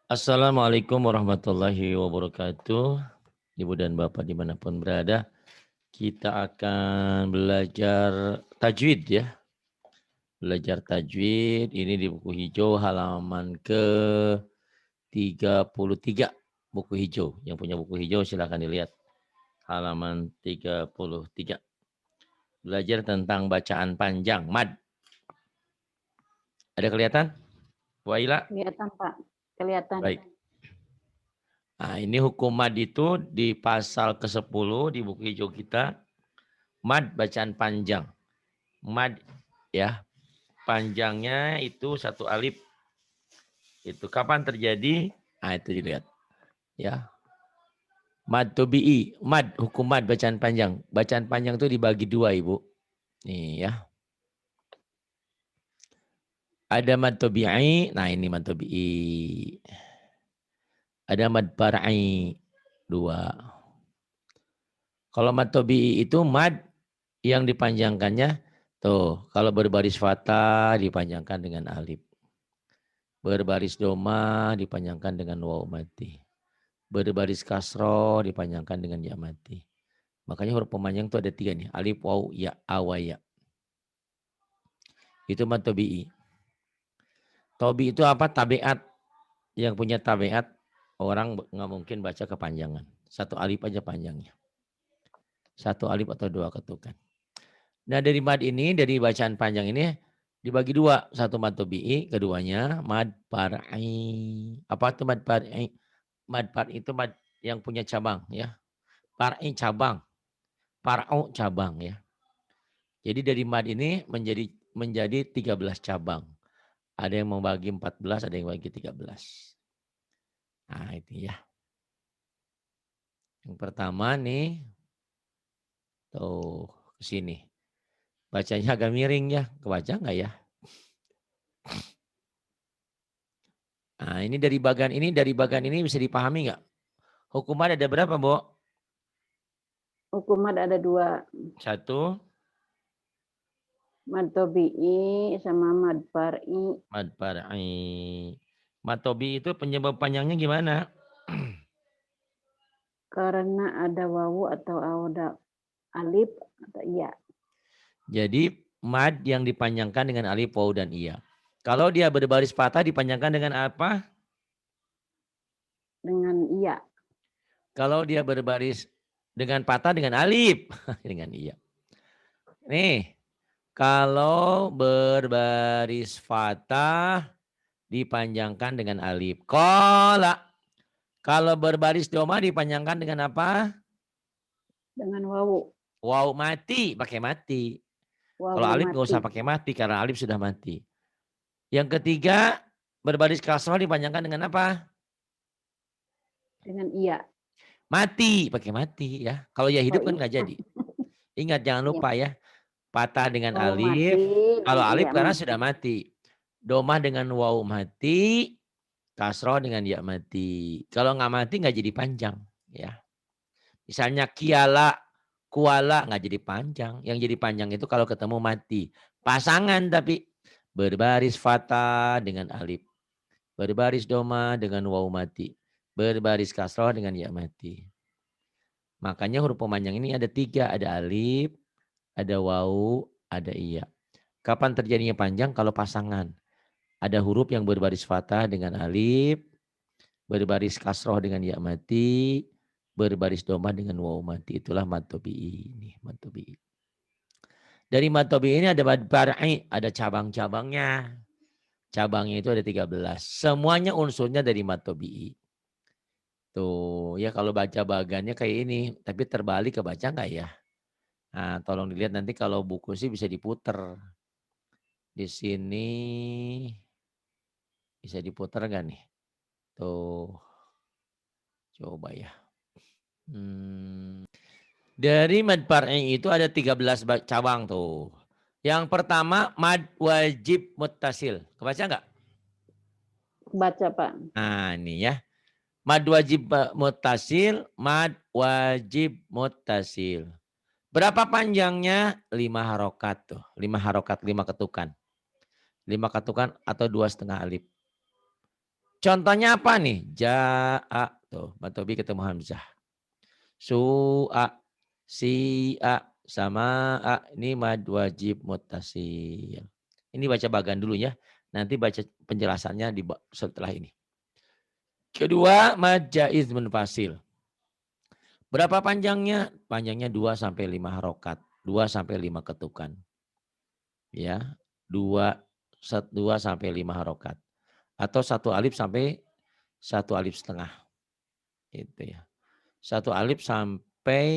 Assalamualaikum warahmatullahi wabarakatuh. Ibu dan Bapak dimanapun berada, kita akan belajar tajwid ya. Belajar tajwid ini di buku hijau halaman ke-33. Buku hijau. Yang punya buku hijau silahkan dilihat. Halaman 33. Belajar tentang bacaan panjang, mad. Ada kelihatan? Waila? Kelihatan Pak, kelihatan. Baik. Nah, ini hukum mad itu di pasal ke-10 di buku hijau kita. Mad bacaan panjang. Mad ya. Panjangnya itu satu alif. Itu kapan terjadi? Nah, itu dilihat. Ya. Mad tobi'i. Mad, hukum mad bacaan panjang. Bacaan panjang itu dibagi dua, Ibu. Nih ya. Ada mad tobi'i. Nah, ini mad tobi'i. Ada mad far'i. Dua. Kalau mad tobi'i itu mad yang dipanjangkannya tuh, kalau berbaris fathah dipanjangkan dengan alif. Berbaris doma dipanjangkan dengan waw mati. Berbaris kasroh dipanjangkan dengan ya mati. Makanya huruf pemanjang itu ada 3 nih. Alif, waw, ya, awaya. Itu mad tobi'i. Tobi itu apa? Tabiat. Yang punya tabiat orang nggak mungkin baca kepanjangan. Satu alif aja panjangnya. Satu alif atau dua ketukan. Nah dari mad ini, dari bacaan panjang ini dibagi dua. Satu mad tobi'i, keduanya mad far'i. Apa itu mad far'i? Mad far'i itu mad yang punya cabang ya. Far'i cabang, far'u cabang ya. Jadi dari mad ini menjadi 13 cabang. Ada yang membagi 14, ada yang membagi 13. Nah itu ya. Yang pertama nih, tuh ke sini. Bacanya agak miring ya, kebaca nggak ya? Nah ini dari bagian ini bisa dipahami nggak? Hukuman ada berapa, Bu? Hukum mad ada 2, Satu, mad tobi'i sama mad far'i. mad far'i. Mad tobi itu penyebab panjangnya gimana? Karena ada wawu atau ada alif atau iya. Jadi mad yang dipanjangkan dengan alif, waw, dan iya. Kalau dia berbaris patah dipanjangkan dengan apa? Dengan iya. Kalau dia berbaris dengan patah dengan alif. Dengan iya. Nih, kalau berbaris fatah dipanjangkan dengan alif. Kola. Kalau berbaris doma dipanjangkan dengan apa? Dengan wawu. Waw mati, pakai mati. Kalau Wawu alif nggak mati. usah pakai mati karena alif sudah mati. Yang ketiga, berbaris kasroh dipanjangkan dengan apa? Dengan iya. Mati, pakai mati ya. Kalau ya Oh hidup kan iya. nggak jadi. Ingat jangan Iya. lupa ya. Patah dengan Wawu alif. mati dan Kalau alif iya karena mati. sudah mati. Domah dengan waw mati. Kasroh dengan ya mati. Kalau nggak mati nggak jadi panjang. Ya. Misalnya kiala, kuala nggak jadi panjang. Yang jadi panjang itu kalau ketemu mati. Pasangan tapi berbaris fatah dengan alif. Berbaris doma dengan waw mati. Berbaris kasroh dengan ya mati. Makanya huruf pemanjang ini ada 3. Ada alif, ada waw, ada iya. Kapan terjadinya panjang? Kalau pasangan. Ada huruf yang berbaris fathah dengan alif, berbaris kasroh dengan ya mati, berbaris doma dengan waw mati. Itulah mad tobi'i. Ini mad tobi'i. Dari mad tobi'i ini ada mad far'i, ada cabang-cabangnya. Cabangnya itu ada 13. Semuanya unsurnya dari mad tobi'i. Tuh, ya kalau baca bagannya kayak ini, tapi terbalik kebaca nggak ya? Nah, tolong dilihat nanti kalau buku sih bisa diputer. Di sini bisa diputer nggak nih? Tuh, coba ya. Dari mad far'i itu ada 13 cabang tuh. Yang pertama mad wajib muttasil. Kebaca nggak? Baca Pak. Nah ini ya. Mad wajib muttasil, mad wajib muttasil. Berapa panjangnya? 5 harokat tuh. 5 harokat, 5 ketukan. 5 ketukan atau 2,5 alif. Contohnya apa nih? Ja'a. Tuh, matobi ketemu hamzah. Su'a. Si'a. Sama'a. Ini mad wajib muttasil. Ini baca bagan dulu ya. Nanti baca penjelasannya setelah ini. Kedua, mad jaiz munfasil. Berapa panjangnya? Panjangnya 2 sampai 5 harokat. 2 sampai 5 ketukan. Ya, 2 sampai 5 harokat. Atau 1 alif sampai 1 alif setengah. Itu ya. 1 alif sampai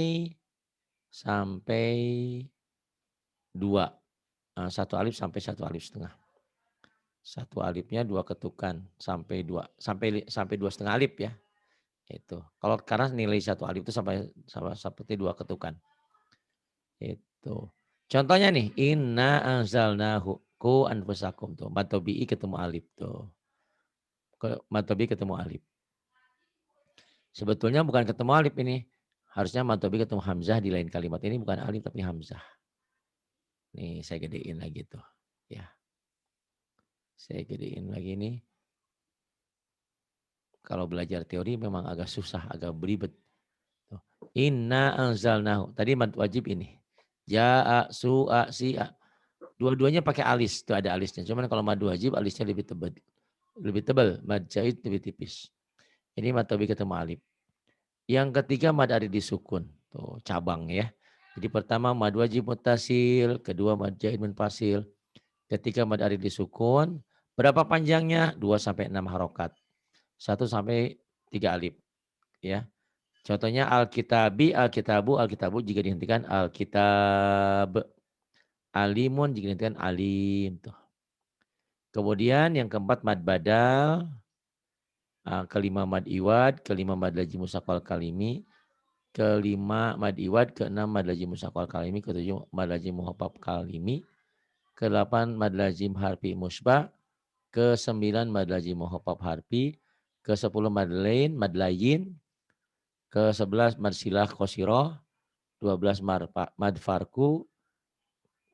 2. 1 alif sampai 1 alif setengah. 1 alifnya 2 ketukan sampai 2 sampai 2 setengah alif ya. Itu. Kalau karena nilai 1 alif itu sampai seperti 2 ketukan. Itu. Contohnya nih, inna anzalnahu ku anfusakum tuh. Matobi'i ketemu alif tuh. Matobi ketemu alif. Sebetulnya bukan ketemu alif ini. Harusnya matobi ketemu hamzah di lain kalimat. Ini bukan alif tapi hamzah. Nih saya gedein lagi tuh. Ya. Saya gedein lagi nih. Kalau belajar teori memang agak susah, agak beribet. Tuh. Inna anzalnahu. Tadi mad wajib ini. Ja'a, su'a, si'a. Dua-duanya pakai alis. Tuh ada alisnya. Cuman kalau mad wajib alisnya lebih tebal. Lebih tebal. Mad jahid lebih tipis. Ini matobi ketemu alif. Yang ketiga mad arid disukun. Tuh cabang ya. Jadi pertama mad wajib muttasil. Kedua mad jahid munfasil. Ketiga mad arid disukun. Berapa panjangnya? 2 sampai 6 harokat. 1 sampai 3 alif. Ya. Contohnya al-kitabi, al-kitabu, al-kitabu jika dihentikan al-kitab. Alimun jika dihentikan alim. Tuh. Kemudian yang keempat mad badal. Kelima mad iwad. Kelima mad lazim musaqqal kalimi. Kelima mad iwad. Keenam mad lazim musaqqal kalimi. Ketujuh mad lazim muhaffaf kalimi. Kedelapan mad lazim harfi musbah. Ke-9 mad lazim muhaffaf harfi. Ke-10 mad layin. Ke-11 mad silah qasirah. 12 mad farku.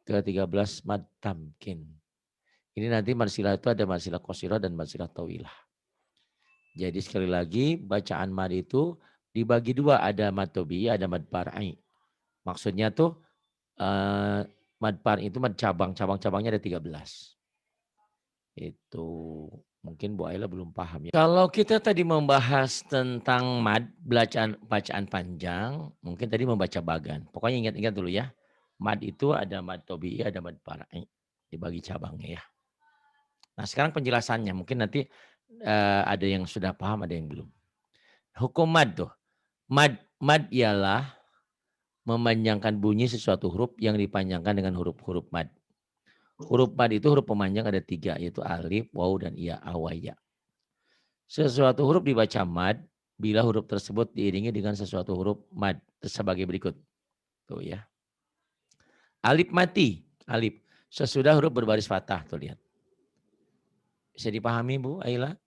Ke-13 mad tamkin. Ini nanti mad silah itu ada mad silah qasirah dan mad silah tawilah. Jadi sekali lagi bacaan mad itu dibagi dua. Ada mad tobi, ada mad par'i. Maksudnya tuh mad par'i itu mad cabang. Cabang-cabangnya ada 13. Itu mungkin Bu Ayla belum paham ya. Kalau kita tadi membahas tentang mad, bacaan panjang, mungkin tadi membaca bagan. Pokoknya ingat-ingat dulu ya. Mad itu ada mad tobi, ada mad par'i. Dibagi cabangnya ya. Nah sekarang penjelasannya mungkin nanti ada yang sudah paham, ada yang belum. Hukum mad tuh. Mad ialah memanjangkan bunyi sesuatu huruf yang dipanjangkan dengan huruf-huruf mad. Huruf mad itu huruf pemanjang ada 3, yaitu alif, waw, dan ya, awaya. Sesuatu huruf dibaca mad bila huruf tersebut diiringi dengan sesuatu huruf mad sebagai berikut. Tuh ya. Alif mati, alif. Sesudah huruf berbaris fathah, tuh lihat. Bisa dipahami Bu Ayla?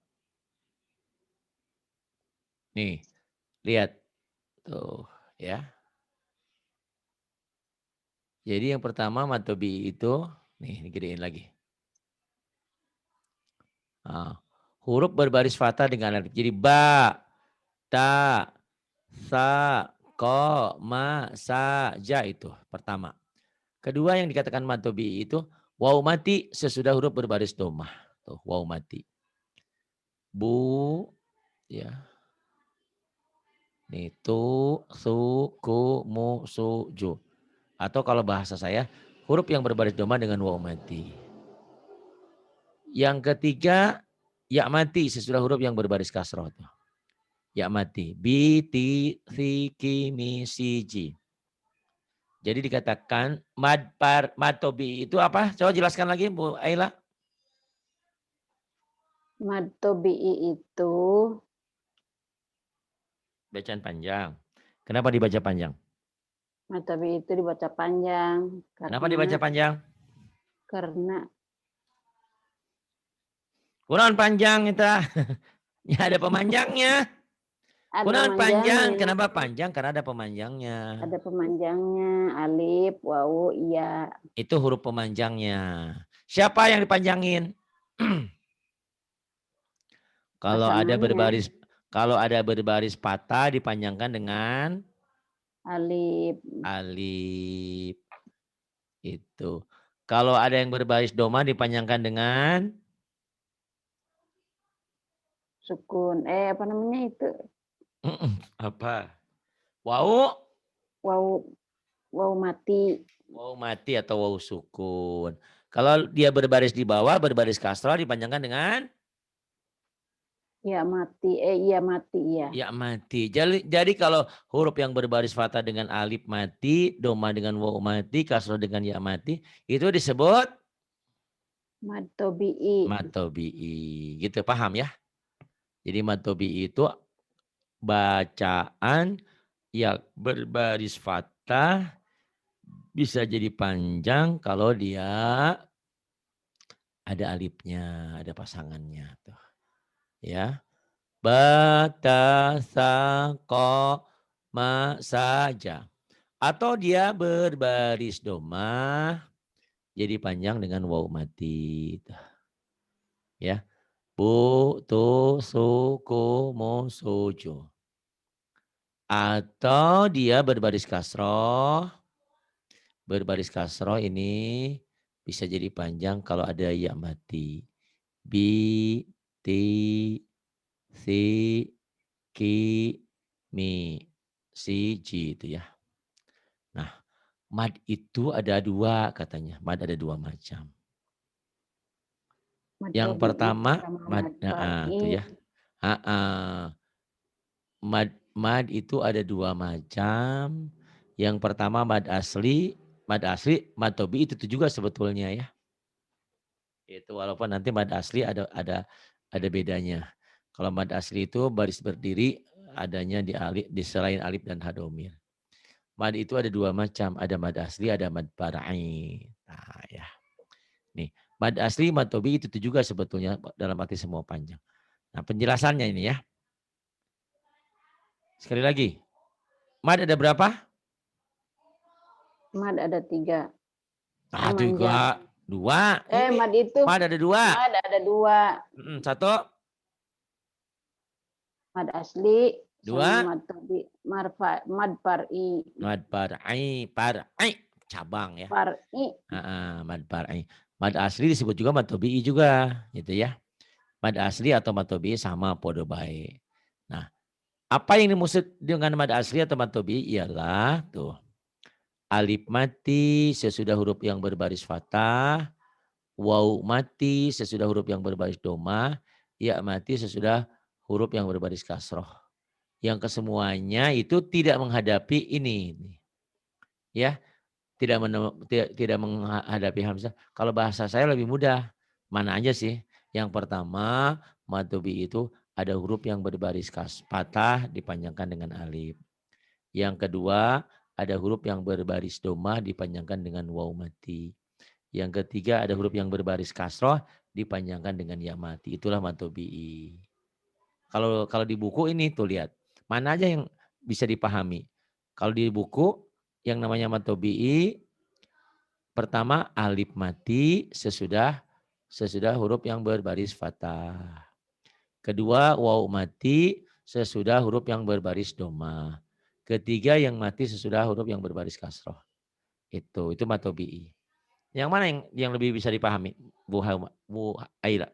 Nih, lihat. Tuh ya. Jadi yang pertama mad tobi itu, nih gedein lagi. Nah, huruf berbaris fathah dengan alif. Jadi ba, ta, sa, ko, ma, sa, ja itu pertama. Kedua yang dikatakan mad tobi itu waw mati sesudah huruf berbaris domah. Tuh, waw mati. Bu, ya. Nih, tu, su, ku, mu, su, ju. Atau kalau bahasa saya, huruf yang berbaris domah dengan waw mati. Yang ketiga, ya mati sesudah huruf yang berbaris kasroh. Ya mati. Bi, ti, si, ki, mi, si, ji. Jadi dikatakan mad tobi itu apa? Coba jelaskan lagi Bu Ayla. Mad tobi'i itu Bacaan panjang. Kenapa dibaca panjang? mad tobi'i itu dibaca panjang Kenapa dibaca panjang? karena Kurang panjang itu. Ya ada pemanjangnya. ada Kurang panjang. pemanjangnya. Kenapa panjang? Karena ada pemanjangnya. Ada pemanjangnya, alif, wawu, iya. Itu huruf pemanjangnya. Siapa yang dipanjangin? Pasangannya Kalau ada berbaris patah dipanjangkan dengan alif. alif. Itu. Kalau ada yang berbaris doma dipanjangkan dengan Sukun. Apa namanya itu? apa? Wau, Wau wau mati. wau mati atau wau sukun. Kalau dia berbaris di bawah, berbaris kasroh dipanjangkan dengan Ya mati. Iya mati ya. ya mati. Jadi kalau huruf yang berbaris fathah dengan alif mati, doma dengan wau mati, kasroh dengan ya mati, itu disebut Mad tobi'i. matobi'i. Gitu paham ya? Jadi matobi'i itu bacaan yang berbaris fathah bisa jadi panjang kalau dia ada alifnya, ada pasangannya tuh. Ya. Batasaqoma saja. Atau dia berbaris doma jadi panjang dengan waw mati. Ya. Bu, tu, su, ku, mu, suju. Atau dia berbaris kasroh. Berbaris kasroh ini bisa jadi panjang kalau ada ya mati. Bi, ti, si, ki, mi, si, ji itu ya. Nah, mad itu ada dua katanya. Mad ada dua macam. Mad Yang tobi'i pertama sama mad, mad itu far'i. ya. Mad itu ada dua macam. Yang pertama mad asli, mad tobi itu juga sebetulnya ya. Itu walaupun nanti mad asli ada bedanya. Kalau mad asli itu baris berdiri adanya di selain alif dan hadomir. Mad itu ada dua macam, ada mad asli, ada mad far'i. Nah, ya. Nih, mad asli, mad tobi itu juga sebetulnya dalam arti semua panjang. Nah, penjelasannya ini ya. Sekali lagi. Mad ada berapa? Mad ada 3. Ah, Memanjang. juga dua. Ini Mad itu. mad ada dua. Mad ada 2. Satu. Mad asli sama Dua. mad tobi. Mad far'i. Mad far'i. Cabang ya. Far'i. Mad far'i. Mad asli disebut juga mad tobi'i juga. Gitu ya. Mad asli atau mad tobi'i sama podo baik. Nah, apa yang dimaksud dengan mad asli atau mad tobi'i ialah tuh. Alif mati sesudah huruf yang berbaris fathah. Waw mati sesudah huruf yang berbaris doma. Ya mati sesudah huruf yang berbaris kasroh. Yang kesemuanya itu tidak menghadapi ini. Ya, tidak menghadapi hamzah. Kalau bahasa saya lebih mudah. Mana aja sih? Yang pertama, matobi itu ada huruf yang berbaris patah dipanjangkan dengan alif. Yang kedua, ada huruf yang berbaris doma dipanjangkan dengan waw mati. Yang ketiga, ada huruf yang berbaris kasroh dipanjangkan dengan ya mati. Itulah matobi'i. Kalau di buku ini tuh lihat. Mana aja yang bisa dipahami. Kalau di buku yang namanya matobi'i, pertama alif mati sesudah huruf yang berbaris fathah. Kedua waw mati sesudah huruf yang berbaris doma. Ketiga yang mati sesudah huruf yang berbaris kasroh. Itu matobi'i. Yang mana yang lebih bisa dipahami? Bu Aira.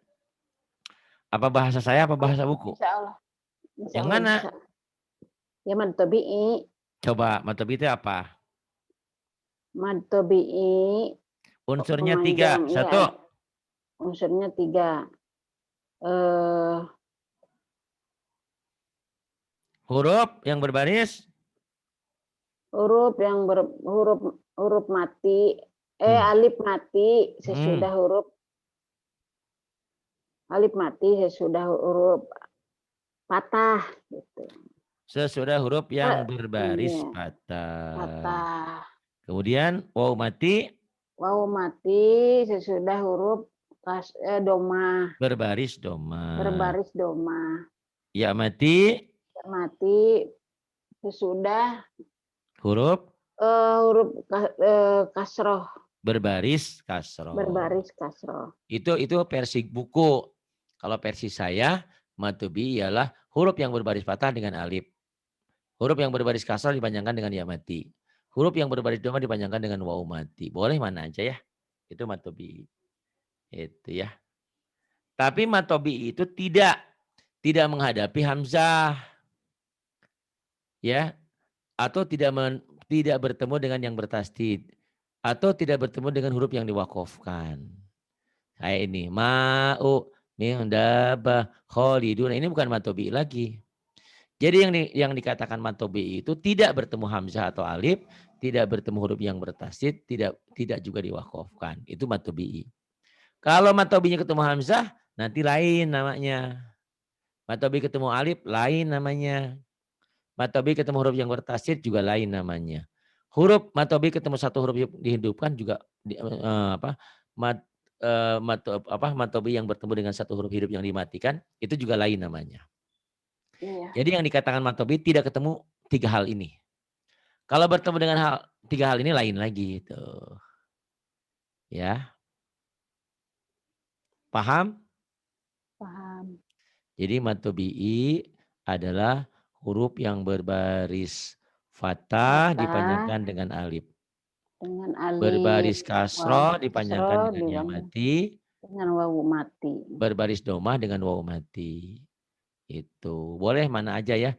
Apa bahasa saya apa bahasa buku? Insya Allah. Insya Yang Allah mana? bisa. Ya mad tobi'i. Coba matobi'i itu apa? Mad tobi'i. Unsurnya 3. Memanjang. Satu. Ya. Unsurnya 3. Huruf yang berbaris. Huruf yang huruf mati. Alif mati sesudah huruf. Alif mati sesudah huruf patah. Gitu. Sesudah huruf yang berbaris patah. Patah. Kemudian waw mati. Waw mati sesudah huruf doma. Berbaris doma. Berbaris doma. Ya mati. Ya mati sesudah huruf kasroh. Berbaris kasroh. Berbaris kasroh. Itu versi buku. Kalau versi saya Matobi ialah huruf yang berbaris fathah dengan alif. Huruf yang berbaris kasrah dipanjangkan dengan ya mati. Huruf yang berbaris doma dipanjangkan dengan wawu mati. Boleh mana aja ya. Itu matobi. Itu ya. Tapi matobi itu tidak menghadapi hamzah. Ya. Atau tidak bertemu dengan yang bertasdid. Atau tidak bertemu dengan huruf yang diwakofkan. Kayak ini. Ma'u min dabah khalidun. Ini bukan matobi lagi. Jadi yang dikatakan matobi itu tidak bertemu hamzah atau alif, tidak bertemu huruf yang bertasdid, tidak juga diwakofkan. Itu matobi. Kalau matobinya ketemu hamzah, nanti lain namanya. Matobi ketemu alif, lain namanya. Matobi ketemu huruf yang bertasdid juga lain namanya. Huruf matobi ketemu satu huruf yang dihidupkan juga matobi yang bertemu dengan satu huruf hidup yang dimatikan itu juga lain namanya. Iya. Jadi yang dikatakan matobi tidak ketemu tiga hal ini. Kalau bertemu dengan tiga hal ini lain lagi gitu. Ya. Paham? Paham. Jadi matobi'i adalah huruf yang berbaris fathah dipanjangkan dengan alif. Dengan alif. Berbaris kasroh dipanjangkan dengan ya dipanjang mati. dengan wawu mati. Berbaris domah dengan wawu mati. Itu. Boleh mana aja ya.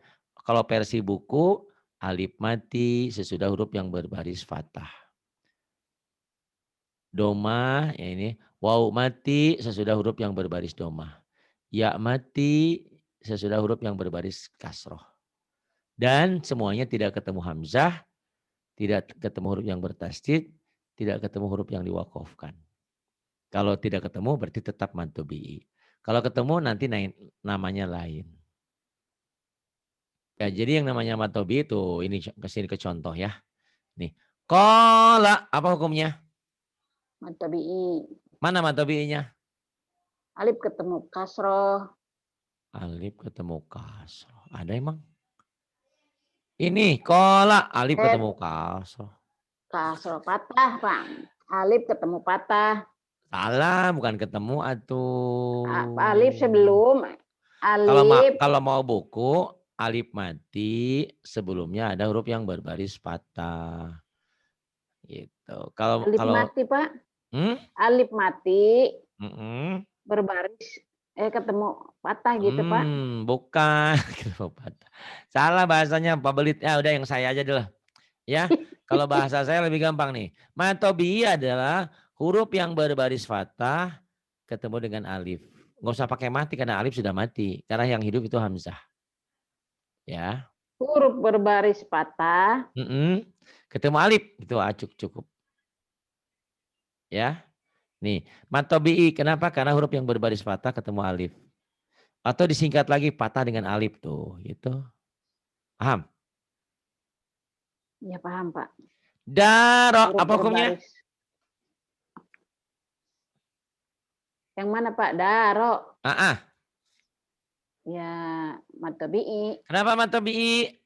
Kalau versi buku alif mati sesudah huruf yang berbaris fathah. Domah ya ini. Wawu mati sesudah huruf yang berbaris domah. Ya mati sesudah huruf yang berbaris kasroh. Dan semuanya tidak ketemu hamzah, tidak ketemu huruf yang bertasdid, tidak ketemu huruf yang diwakofkan. Kalau tidak ketemu berarti tetap mantubi'i. Kalau ketemu nanti namanya lain. Ya, jadi yang namanya mantubi'i itu ini kesini ke contoh ya. Nih, qala apa hukumnya? Matobi'i. Mana mantubi'inya? Alif ketemu kasroh. Alif ketemu kasroh. Ada emang? Ini qala alif ketemu kasroh. Kasroh patah, Pak. Alif ketemu patah. Salah, bukan ketemu atuh. Alif sebelum alif. Kalau mau buku alif mati sebelumnya ada huruf yang berbaris patah. Gitu. Alif mati, Pak. Hmm? Alif mati. Mm-mm. Berbaris ketemu patah gitu, Pak. Bukan ketemu patah. Salah bahasanya Pak Belit. Ya udah yang saya aja dulu. Ya, kalau bahasa saya lebih gampang nih. Matobi adalah huruf yang berbaris fathah ketemu dengan alif. Nggak usah pakai mati karena alif sudah mati. Karena yang hidup itu hamzah. Ya. Huruf berbaris patah. Ketemu alif itu cukup. Ya. Nih, matobi'i kenapa? Karena huruf yang berbaris fathah ketemu alif. Atau disingkat lagi patah dengan alif tuh, gitu. Paham? Ya paham, Pak. Daro, Huruf apa hukumnya? berbaris. Yang mana, Pak? Daro. Ya, matobi'i. Kenapa matobi'i?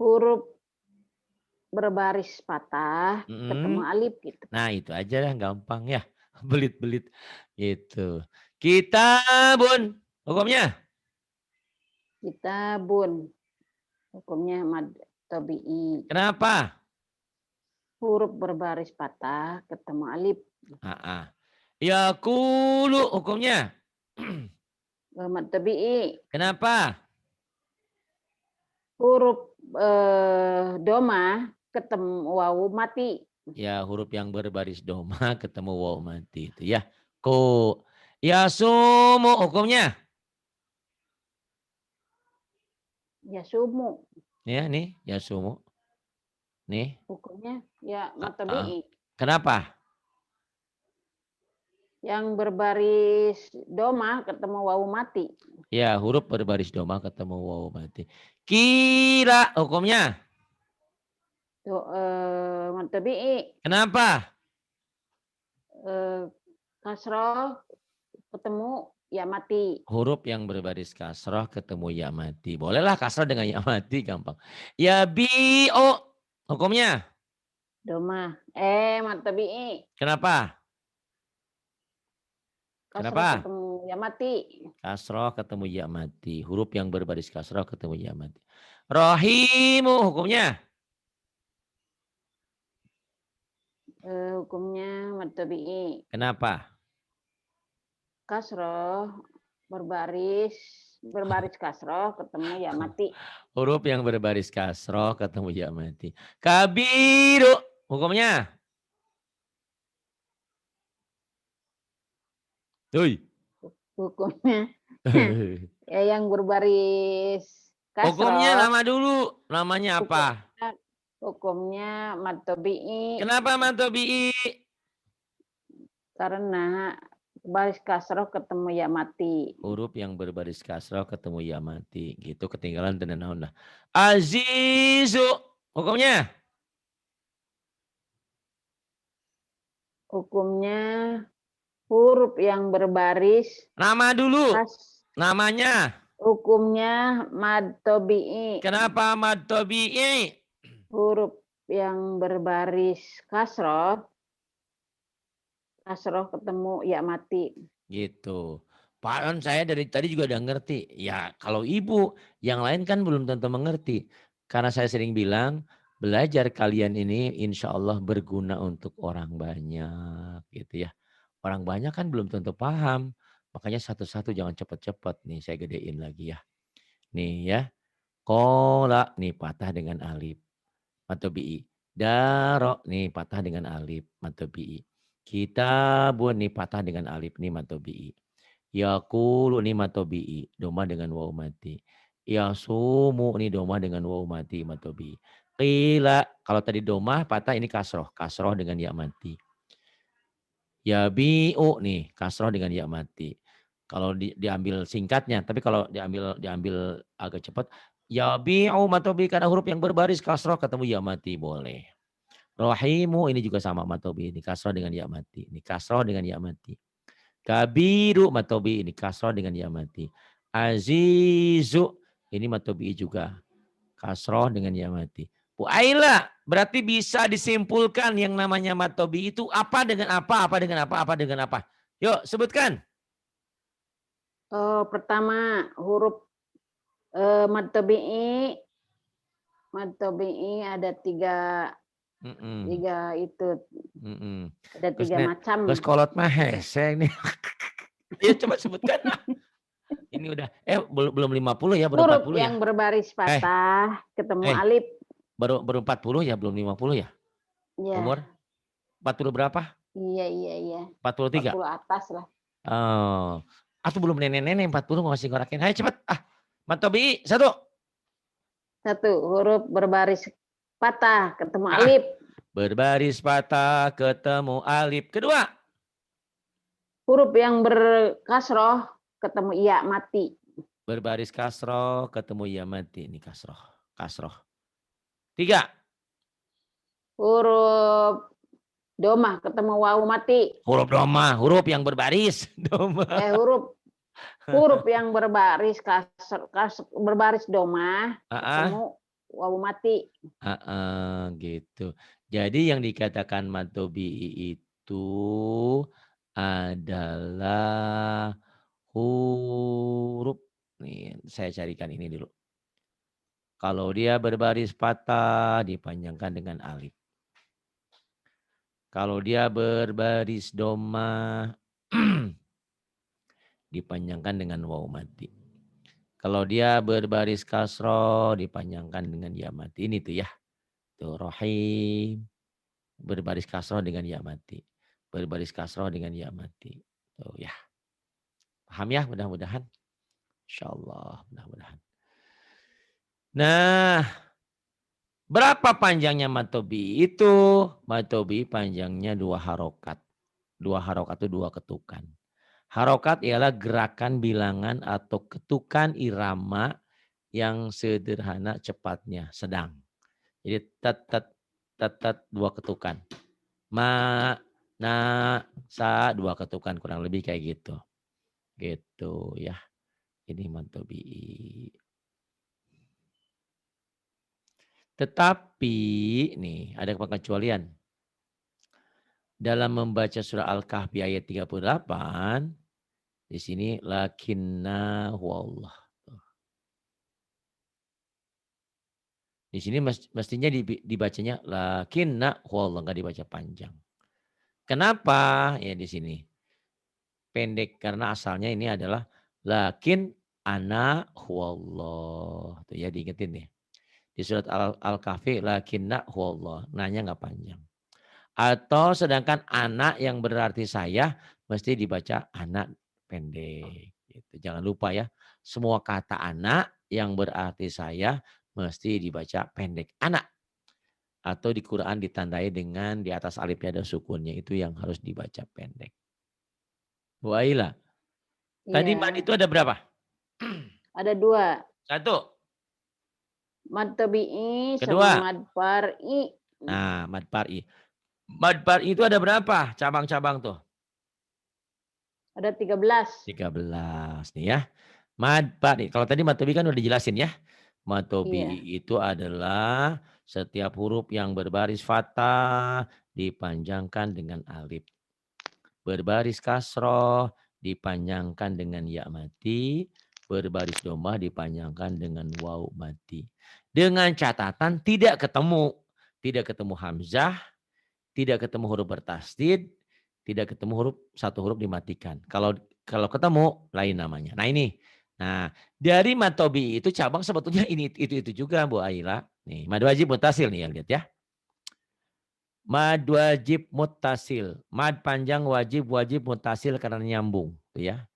Huruf berbaris patah ketemu alif gitu. Nah, itu aja lah gampang ya. Belit-belit gitu. Kitabun hukumnya? Kitabun. Hukumnya matobi'i. Kenapa? Huruf berbaris patah ketemu alif. Yaqulu hukumnya? Matobi'i. Kenapa? Huruf doma ketemu wawu mati. Ya, huruf yang berbaris doma ketemu wawu mati itu ya. Yasumu hukumnya? Yasumu. Ya, nih yasumu. Nih. Hukumnya ya matobi'i. Kenapa? Yang berbaris doma ketemu wawu mati. Ya, huruf berbaris doma ketemu wawu mati. Kira hukumnya? Matobi'i. Kenapa? Kasroh ketemu ya mati. Huruf yang berbaris kasroh ketemu ya mati. Bolehlah kasroh dengan ya mati gampang. Ya bi'o hukumnya? Doma. Matobi'i. Kenapa? Kasroh Kenapa? ketemu ya mati. Kasroh ketemu ya mati. Huruf yang berbaris kasroh ketemu ya mati. Rahimu hukumnya. Hukumnya mad tabi'i. Kenapa? Kasroh berbaris kasroh ketemu ya mati. Huruf yang berbaris kasroh ketemu ya mati. Kabiru hukumnya. Hoi. Hukumnya ya yang berbaris Hukumnya kasroh. nama dulu. Namanya apa? Hukumnya mad tabi'i Kenapa matobi'i? karena baris kasroh ketemu ya mati. Huruf yang berbaris kasroh ketemu ya mati. Gitu ketinggalan tanda naon lah. Azizu. Hukumnya. Hukumnya huruf yang berbaris Nama dulu. kas. Namanya. Hukumnya mad tabi'i. Kenapa matobi'i? Huruf yang berbaris kasroh ketemu ya mati. Gitu. Pak On saya dari tadi juga udah ngerti. Ya kalau ibu, yang lain kan belum tentu mengerti. Karena saya sering bilang, belajar kalian ini insya Allah berguna untuk orang banyak. Gitu ya. Orang banyak kan belum tentu paham. Makanya satu-satu jangan cepat-cepat. Nih saya gedein lagi ya. Nih ya. Kola nih patah dengan alif. Matobi'i. Daro nih patah dengan alif. Matobi'i. Kitabun nih patah dengan alif nih matobi'i. Yaqulu nih matobi'i. Doma dengan waw mati. Yasumu nih doma dengan waw mati matobi'i. Qila kalau tadi doma patah ini kasroh. Kasroh dengan ya mati. Yabi'u nih kasroh dengan ya mati. Kalau diambil singkatnya, tapi kalau diambil agak cepat, yabi'u matobi karena huruf yang berbaris kasroh ketemu ya mati boleh. Rahimu ini juga sama matobi ini kasroh dengan ya mati. Ini kasroh dengan ya mati. Kabiru matobi ini kasroh dengan ya mati. Azizu ini matobi juga kasroh dengan ya mati. Bu Aila, berarti bisa disimpulkan yang namanya matobi itu apa dengan apa dengan apa dengan apa. Yuk sebutkan. Pertama huruf mad tabi'i ada tiga itu ada tiga macam. Gus kolot mah hese ini. Ayo coba sebutkan. Ini udah belum 50 ya, baru Huruf 40 ya. yang berbaris patah ketemu alif. Baru 40 ya, belum 50 ya. Ya. Umur 40 berapa? Iya. 43. 40 atas lah. Oh. Atau belum nenek-nenek 40 mau masih ngorakin. Ayo cepat. Matobi satu. Huruf berbaris patah ketemu alif. Berbaris patah ketemu alif. Kedua. Huruf yang berkasroh ketemu iya mati. Berbaris kasroh ketemu iya mati. Ini kasroh. Tiga. Huruf domah ketemu wawu mati. Huruf domah. Huruf yang berbaris. Domah. Huruf yang berbaris berbaris domah ketemu wawu mati. Gitu. Jadi yang dikatakan matobi'i itu adalah huruf. Nih, saya carikan ini dulu. Kalau dia berbaris patah dipanjangkan dengan alif. Kalau dia berbaris domah dipanjangkan dengan waw mati. Kalau dia berbaris kasroh dipanjangkan dengan ya mati. Ini tuh ya. Tuh Rahim. Berbaris kasroh dengan ya mati. Berbaris kasroh dengan ya mati. Tuh ya. Paham ya mudah-mudahan. Insyaallah mudah-mudahan. Nah, berapa panjangnya matobi itu? Matobi panjangnya 2 harokat. 2 harokat itu 2 ketukan. Harokat ialah gerakan bilangan atau ketukan irama yang sederhana cepatnya, sedang. Jadi tet 2 ketukan. Ma, na, sa 2 ketukan kurang lebih kayak gitu. Gitu ya. Ini matobi. Tetapi nih ada pengecualian. Dalam membaca surah Al-Kahfi ayat 38 Di sini lakinna huwallah. Di sini mestinya dibacanya lakinna huwallah, enggak dibaca panjang. Kenapa? Ya di sini pendek karena asalnya ini adalah lakin ana huwallah. Tuh ya diingetin nih. Di surat Al-Kahfi lakinna huwallah. Nanya enggak panjang. Atau sedangkan anak yang berarti saya mesti dibaca anak pendek. Gitu. Jangan lupa ya. Semua kata anak yang berarti saya mesti dibaca pendek. Anak. Atau di Quran ditandai dengan di atas alifnya ada sukunnya. Itu yang harus dibaca pendek. Bu Aila. Tadi mad Iya. itu ada berapa? Ada 2. 1. Mad tabi'i sama Kedua. mad far'i. Nah, mad far'i. Mad far'i itu ada berapa cabang-cabang tuh? Ada 13. 13 nih ya. Mad far'i. Kalau tadi mad tabi'i kan udah dijelasin ya. Mad Iya. tabi'i itu adalah setiap huruf yang berbaris fathah dipanjangkan dengan alif. Berbaris kasroh dipanjangkan dengan ya mati. Berbaris domah dipanjangkan dengan waw mati. Dengan catatan tidak ketemu. Tidak ketemu hamzah. Tidak ketemu huruf bertasdid. Tidak ketemu huruf satu huruf dimatikan. Kalau ketemu lain namanya. Nah ini. Nah dari mad tabi'i itu cabang sebetulnya ini itu juga Bu Aila. Nih mad wajib mutasil nih ya lihat ya. Mad wajib mutasil. Mad panjang wajib mutasil karena nyambung. Ya.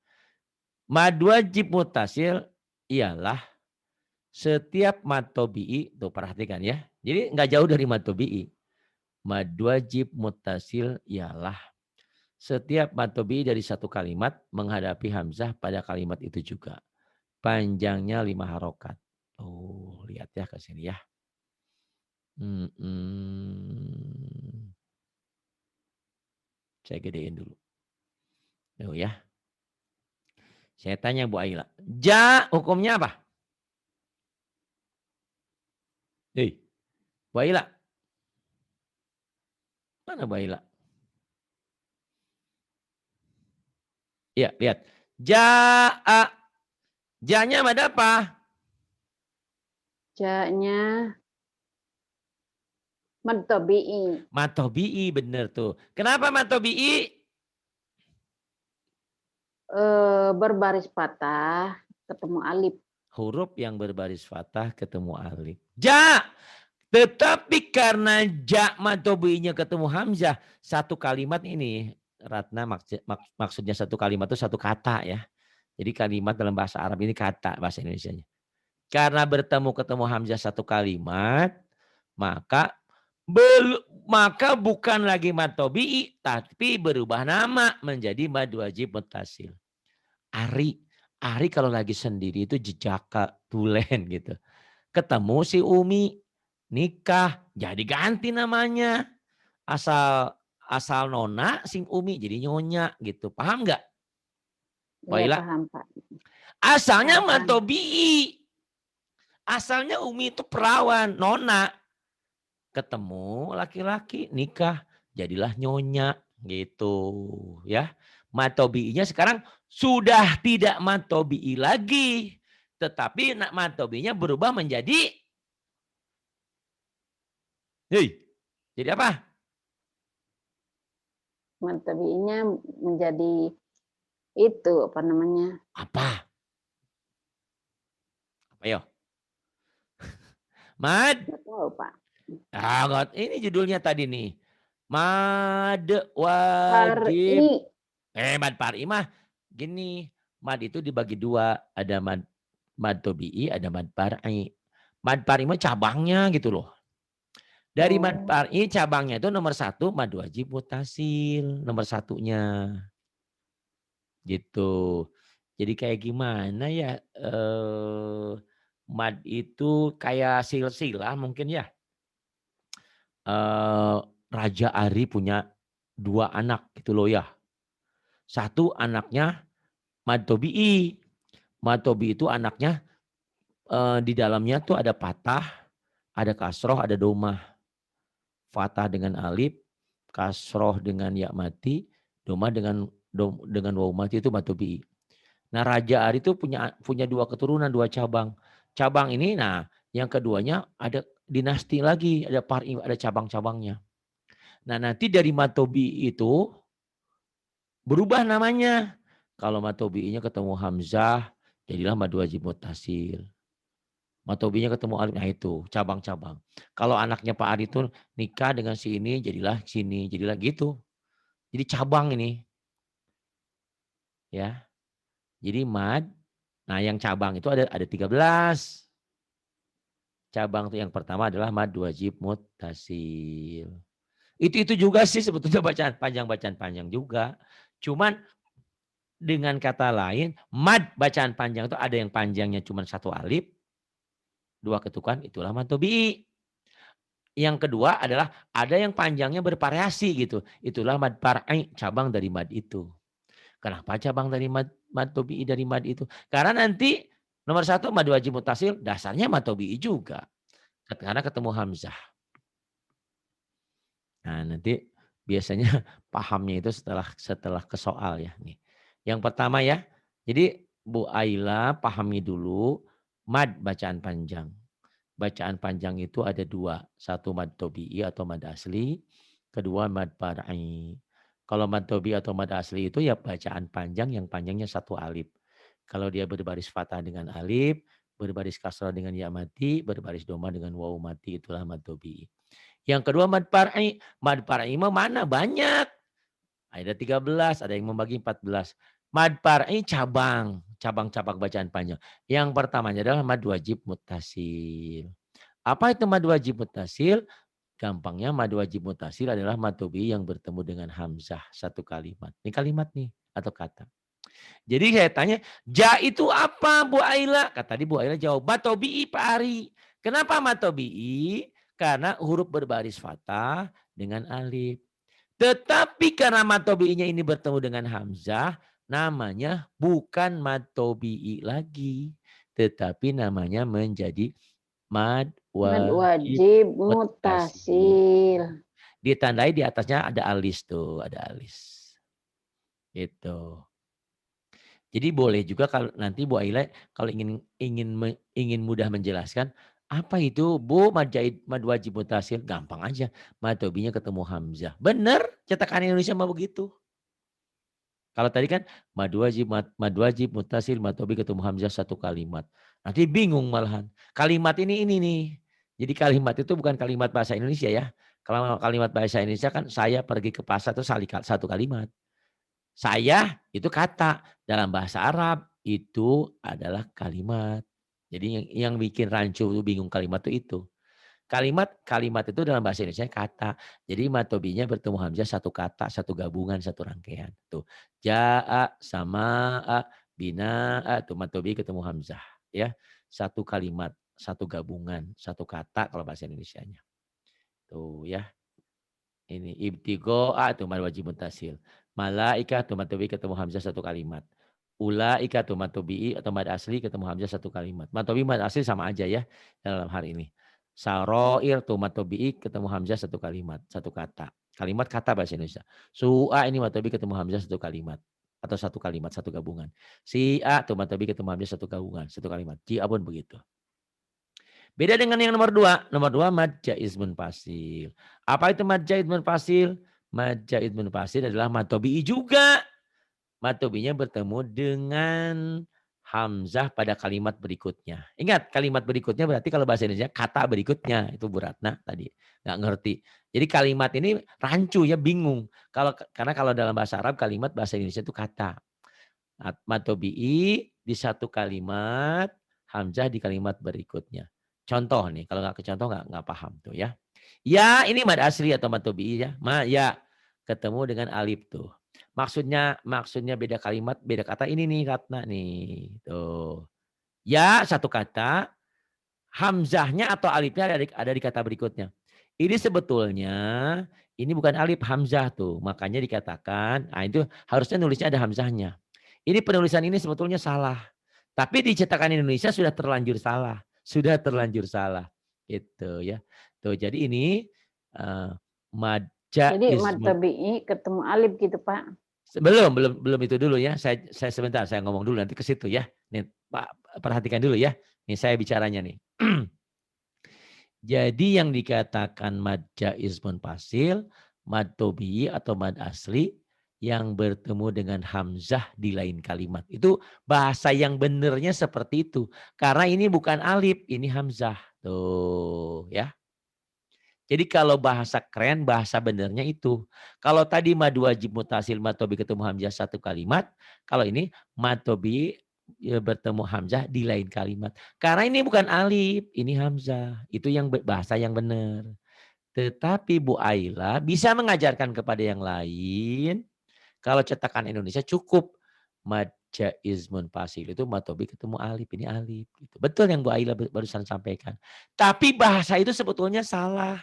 Mad wajib mutasil ialah setiap mad tabi'i. Tuh perhatikan ya. Jadi nggak jauh dari mad tabi'i. Mad wajib mutasil ialah setiap mad tabi'i dari satu kalimat menghadapi hamzah pada kalimat itu juga. Panjangnya 5 harokat. Oh lihat ya ke sini ya. Saya gedein dulu. Tuh ya. Saya tanya Bu Aila. Ja hukumnya apa? Hei, Bu Aila. Mana Bu Aila? Iya, lihat. Ja'a. Ja-nya ada apa? Ja-nya mad tabi'i. Mad tabi'i bener tuh. Kenapa mad tabi'i? Berbaris patah ketemu alif. Huruf yang berbaris fathah ketemu alif. Ja. Tetapi karena ja mad tabi'inya ketemu hamzah. Satu kalimat ini. Ratna maksudnya satu kalimat itu satu kata ya. Jadi kalimat dalam bahasa Arab ini kata bahasa Indonesianya. Karena ketemu hamzah satu kalimat, maka bukan lagi mad tabi'i tapi berubah nama menjadi mad wajib mutasil. Ari kalau lagi sendiri itu jejaka tulen gitu. Ketemu si Umi nikah jadi ganti namanya. Asal nona sing Umi jadi nyonya gitu. Paham nggak? Iya paham Pak. Asalnya mad tabi'i. Asalnya Umi itu perawan, nona. Ketemu laki-laki, nikah, jadilah nyonya gitu ya. Mad tabi'inya sekarang sudah tidak mad tabi'i lagi. Tetapi mad tabi'inya berubah menjadi jadi apa? Mad tabi'inya menjadi itu apa namanya? Apa? Ayo. Mad. Nggak tahu Pak. Ini judulnya tadi nih. Mad wajib. Mad far'i mah gini. Mad itu dibagi 2. Ada mad tabi'i, ada mad far'i. Mad far'i mah cabangnya gitu loh. Dari mad far'i cabangnya itu nomor 1 mad wajib mutasil. Nomor 1-nya. Gitu. Jadi kayak gimana ya. Mad itu kayak silsilah mungkin ya. Raja Ari punya 2 anak gitu loh ya. 1 anaknya mad tabi'i. Mad tabi'i itu anaknya di dalamnya tuh ada patah, ada kasroh, ada domah. Fatah dengan alif, kasroh dengan ya mati, domah dengan waw mati itu mad tabi'i. Nah, Raja Ari itu punya 2 keturunan, 2 cabang. Cabang ini, nah yang keduanya ada dinasti lagi, ada cabang-cabangnya. Nah, nanti dari Matobi itu berubah namanya. Kalau Matobi'inya ketemu Hamzah, jadilah Mad Wajib Muttasil. Matobinya ketemu Alif, nah itu cabang-cabang. Kalau anaknya Pak Ari itu nikah dengan si ini, jadilah sini, jadilah gitu. Jadi cabang ini, ya. Jadi mad, nah yang cabang itu ada 13. Cabang itu yang pertama adalah mad wajib muttasil. Itu juga sih sebetulnya bacaan panjang juga. Cuman dengan kata lain, mad bacaan panjang itu ada yang panjangnya cuma 1 alif, 2 ketukan, itulah mad tobi'i. Yang kedua adalah ada yang panjangnya bervariasi gitu. Itulah mad far'i, cabang dari mad itu. Kenapa cabang dari mad tobi'i dari mad itu? Karena nanti nomor 1 mad wajib muttasil, dasarnya mad tobi'i juga. Karena ketemu hamzah. Nah, nanti biasanya pahamnya itu setelah ke soal ya nih. Yang pertama ya. Jadi Bu Aila pahami dulu mad bacaan panjang. Bacaan panjang itu ada 2. 1 mad tobi'i atau mad asli. Kedua mad far'i. Kalau mad tobi'i atau mad asli itu ya bacaan panjang yang panjangnya 1 alif. Kalau dia berbaris fathah dengan alif, berbaris kasrah dengan ya mati, berbaris doma dengan wawu mati, itulah mad tobi'i. Yang kedua mad far'i. Mad far'i mah mana? Banyak. Ada 13, ada yang membagi 14. Mad far'i cabang-cabang bacaan panjang. Yang pertamanya adalah mad wajib muttasil. Apa itu mad wajib muttasil? Gampangnya mad wajib muttasil adalah mad tobi'i yang bertemu dengan hamzah 1 kalimat. Ini kalimat nih atau kata. Jadi saya tanya, ja itu apa Bu Aila? Kata tadi Bu Aila jawab, mad tobi'i Pak Ari. Kenapa mad tobi'i? Karena huruf berbaris fathah dengan alif. Tetapi karena mad tobi'inya ini bertemu dengan hamzah, namanya bukan mad tobi'i lagi. Tetapi namanya menjadi mad Mad wajib wajib muttasil. mutasil. Ditandai di atasnya ada alis tuh, ada alis. Itu. Jadi boleh juga kalau nanti Bu Aila kalau ingin mudah menjelaskan, apa itu Bu mad wajib muttasil? Gampang aja. Mad tobi'inya ketemu hamzah. Bener, cetakan Indonesia mah begitu. Kalau tadi kan mad wajib muttasil mad tobi ketemu hamzah 1 kalimat. Nanti bingung malahan. Kalimat ini nih. Jadi kalimat itu bukan kalimat bahasa Indonesia ya. Kalau kalimat bahasa Indonesia kan saya pergi ke pasar itu 1 kalimat. Saya itu kata. Dalam bahasa Arab itu adalah kalimat. Jadi yang bikin rancu bingung kalimat itu. Kalimat itu dalam bahasa Indonesia kata. Jadi mad tobi'inya bertemu hamzah 1 kata, 1 gabungan, 1 rangkaian. Tuh. Ja'a, sama'a, bina'a, tuh mad tobi'i ketemu hamzah. Ya, 1 kalimat, 1 gabungan, 1 kata kalau bahasa Indonesianya. Tuh ya. Ini ibtigo'a tuh mad wajib muttasil. Malaika tuh mad tobi'i ketemu hamzah 1 kalimat. Ulaika tuh mad tobi'i atau mad asli ketemu hamzah 1 kalimat. Mad tobi'i mad asli sama aja ya dalam hari ini. Saroir tuh mad tobi'i ketemu hamzah 1 kalimat, 1 kata. Kalimat kata bahasa Indonesia. Su'a ini mad tobi'i ketemu hamzah 1 kalimat atau 1 kalimat, 1 gabungan. Si'a tuh mad tobi'i ketemu hamzah 1 gabungan, 1 kalimat. Ji'a pun begitu. Beda dengan yang nomor 2. Nomor 2 mad jaiz munfasil. Apa itu mad jaiz munfasil? Mad jaiz munfasil adalah mad tobi'i juga. Mad tobi'inya bertemu dengan hamzah pada kalimat berikutnya. Ingat kalimat berikutnya berarti kalau bahasa Indonesia kata berikutnya. Itu Bu Ratna tadi nggak ngerti. Jadi kalimat ini rancu ya bingung. Karena kalau dalam bahasa Arab kalimat bahasa Indonesia itu kata. Mad tobi'i di 1 kalimat, hamzah di kalimat berikutnya. Contoh nih, kalau nggak kecontoh nggak paham tuh ya. Ya ini mad asli atau mad tobi'i ya. Ya ketemu dengan alif tuh. Maksudnya beda kalimat, beda kata ini nih Ratna nih. Tuh. Ya 1 kata, hamzahnya atau alifnya ada di kata berikutnya. Ini sebetulnya ini bukan alif hamzah tuh. Makanya dikatakan, nah itu harusnya nulisnya ada hamzahnya. Ini penulisan ini sebetulnya salah. Tapi di cetakan Indonesia sudah terlanjur salah. Sudah terlanjur salah. Gitu ya. Tuh jadi ini Jadi mad mad tabi'i ketemu alif gitu Pak. Belum itu dulu ya. Saya sebentar, saya ngomong dulu nanti ke situ ya. Nih, Pak, perhatikan dulu ya. Nih saya bicaranya nih. Jadi yang dikatakan mad jaiz munfasil, mad tobi'i atau mad asli yang bertemu dengan hamzah di lain kalimat. Itu bahasa yang benernya seperti itu. Karena ini bukan alif, ini hamzah. Tuh ya. Jadi kalau bahasa keren, bahasa benernya itu. Kalau tadi mad wajib mutasil, mad tobi ketemu hamzah satu kalimat. Kalau ini mad tobi bertemu hamzah di lain kalimat. Karena ini bukan alif, ini hamzah. Itu yang bahasa yang benar. Tetapi Bu Aila bisa mengajarkan kepada yang lain. Kalau cetakan Indonesia cukup. Mad jaiz munfasil itu mad tobi ketemu alif. Ini alif. Gitu. Betul yang Bu Aila barusan sampaikan. Tapi bahasa itu sebetulnya salah.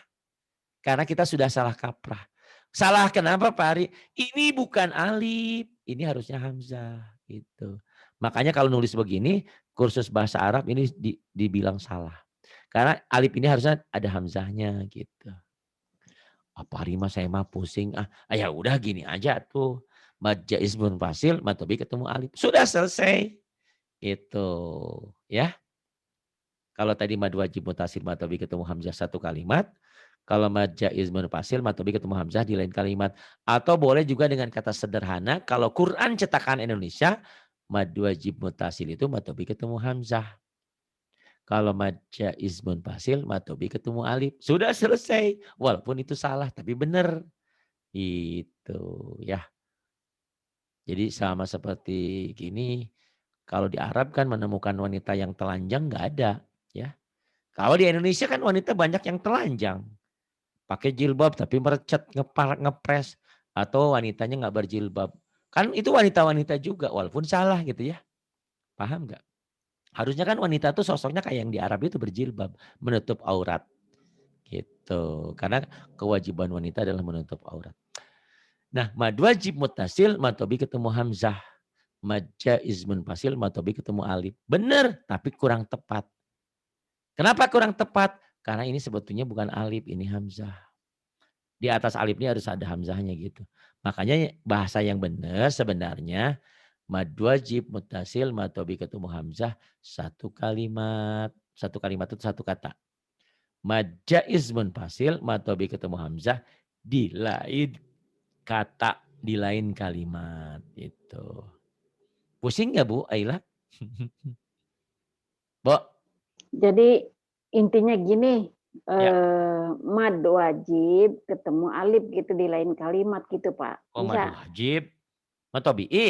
Karena kita sudah salah kaprah. Salah kenapa Pak Ari? Ini bukan alif, ini harusnya hamzah gitu. Makanya kalau nulis begini, kursus bahasa Arab ini dibilang salah. Karena alif ini harusnya ada hamzahnya gitu. Apa Ari mah saya mah pusing ya udah gini aja tuh. Mad jaiz munfasil, mad tobi ketemu alif. Sudah selesai. Itu ya. Kalau tadi mad wajib mutasil, mad tobi ketemu hamzah satu kalimat. Kalau mad jaiz munfasil, mad tobi ketemu hamzah di lain kalimat. Atau boleh juga dengan kata sederhana, kalau Quran cetakan Indonesia, mad wajib mutasil itu mad tobi ketemu hamzah. Kalau mad jaiz munfasil, mad tobi ketemu alif. Sudah selesai. Walaupun itu salah, tapi benar. Itu ya. Jadi sama seperti gini, kalau di Arab kan menemukan wanita yang telanjang nggak ada. Ya. Kalau di Indonesia kan wanita banyak yang telanjang. Pakai jilbab tapi merecet, ngepres. Atau wanitanya nggak berjilbab. Kan itu wanita-wanita juga walaupun salah gitu ya. Paham nggak? Harusnya kan wanita tuh sosoknya kayak yang di Arab itu berjilbab. Menutup aurat. Gitu. Karena kewajiban wanita adalah menutup aurat. Nah mad wajib mutasil, mad tobi ketemu hamzah. Mad jaiz munfasil, mad tobi ketemu alif. Benar tapi kurang tepat. Kenapa kurang tepat? Karena ini sebetulnya bukan alif, ini hamzah. Di atas alif ini harus ada hamzahnya gitu. Makanya bahasa yang benar sebenarnya mad wajib mutasil mad tobi ketemu hamzah satu kalimat. Satu kalimat itu satu kata. Mad jaiz munfasil mad tobi ketemu hamzah di lain kata, di lain kalimat itu. Pusing nggak Bu Aila? Bo? Jadi intinya gini, Ya. mad wajib ketemu alif gitu di lain kalimat gitu Pak, Oh mad bisa? wajib. Mad tobi'i.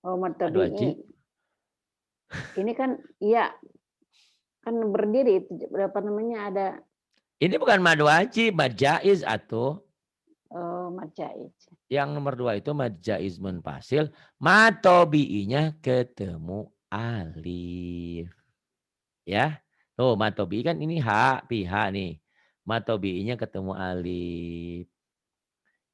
Oh mad Mad wajib. tabi'i. Ini kan iya, kan berdiri itu berapa namanya ada Ini bukan mad wajib, mad jaiz atuh. mad jaiz. Yang nomor 2 itu mad jaiz munfasil, mad tobi'inya ketemu alif. Ya. Tuh mad tobi'i kan ini ha, pihak nih. Mad tobi'inya ketemu alif.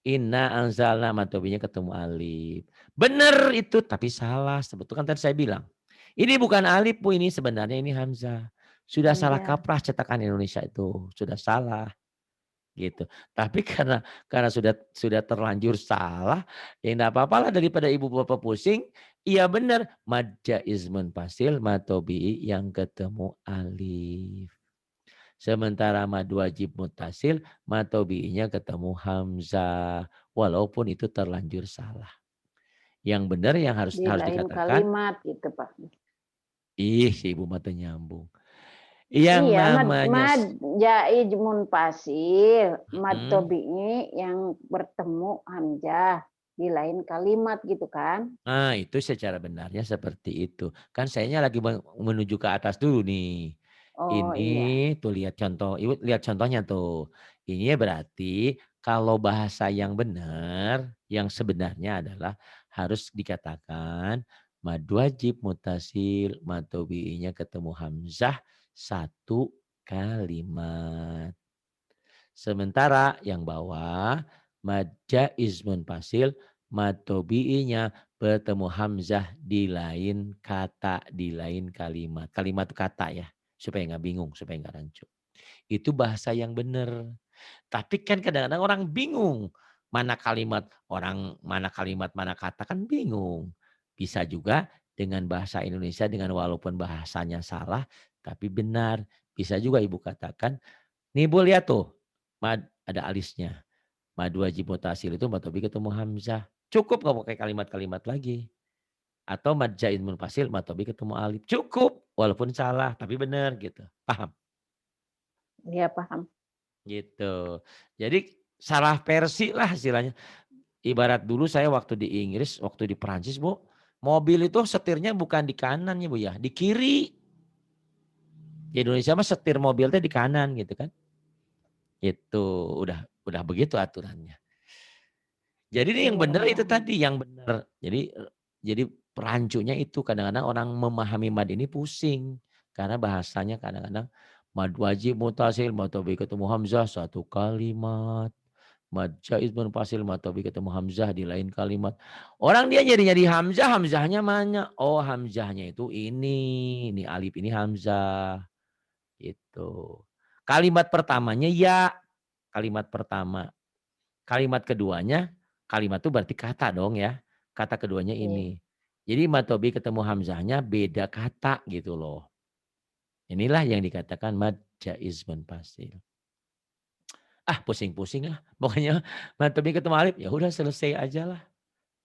Inna anzalna mad tobi'inya ketemu alif. Benar itu tapi salah. Sebetulnya kan tadi saya bilang. Ini bukan alif Bu, ini sebenarnya ini hamzah. Sudah salah Hamzah. kaprah cetakan Indonesia itu. Sudah salah. Gitu. Tapi karena sudah terlanjur salah, ya enggak apa-apalah daripada ibu bapak pusing. Iya benar, mad jaiz munfasil, mad tobi'i yang ketemu alif. Sementara mad wajib mutasil, mad tobi'inya ketemu hamzah. Walaupun itu terlanjur salah. Yang benar yang harus Di harus lain dikatakan, kalimat gitu Pak. si ibu mata nyambung. Yang Iya, namanya mad jaiz munfasil, mad mm, tabi'i yang bertemu hamzah di lain kalimat gitu kan? nah, itu secara benarnya seperti itu. Kan sayanya lagi menuju ke atas dulu nih. Oh Ini iya, tuh lihat contoh, ibu lihat contohnya tuh. Ini berarti kalau bahasa yang benar, yang sebenarnya adalah harus dikatakan mad wajib mutasil, mad tobi'inya ketemu hamzah satu kalimat. Sementara yang bawah mad jaiz munfasil, mad tobi'inya bertemu hamzah di lain kata, di lain kalimat. Kalimat itu kata ya, supaya nggak bingung, supaya nggak rancu. Itu bahasa yang benar. Tapi kan kadang-kadang orang bingung. Mana kalimat orang, mana kalimat, mana kata kan bingung. Bisa juga dengan bahasa Indonesia dengan walaupun bahasanya salah tapi benar. Bisa juga Ibu katakan, nih Ibu lihat tuh, ada alisnya. Mad wajib mutasil itu mad tobi ketemu hamzah. Cukup nggak pakai kalimat-kalimat lagi. Atau mad zaid munfasil mad tobi ketemu alif. Cukup walaupun salah tapi benar gitu. Paham? Iya paham. Gitu. Jadi salah versi lah istilahnya. Ibarat dulu saya waktu di Inggris, waktu di Perancis Bu, mobil itu setirnya bukan di kanan ya Bu ya, di kiri. Di Indonesia mah setir mobilnya di kanan gitu kan. Itu udah begitu aturannya. Jadi ini yang Iya, benar itu paham. tadi, yang benar. Jadi perancunya itu kadang-kadang orang memahami mad ini pusing. Karena bahasanya kadang-kadang mad wajib mutasil, mad tobi ketemu hamzah satu kalimat. Mad jaiz munfasil, mad tobi ketemu hamzah di lain kalimat. Orang dia nyari-nyari hamzah, hamzahnya mana? Oh hamzahnya itu ini alif ini hamzah. Itu. Kalimat pertamanya ya, kalimat pertama. Kalimat keduanya, kalimat itu berarti kata dong ya. Kata keduanya Iya. ini. Jadi mad tobi ketemu hamzahnya beda kata gitu loh. Inilah yang dikatakan mad jaiz munfasil. Ah pusing-pusing lah. Pokoknya mad tobi ketemu alif ya udah selesai aja lah.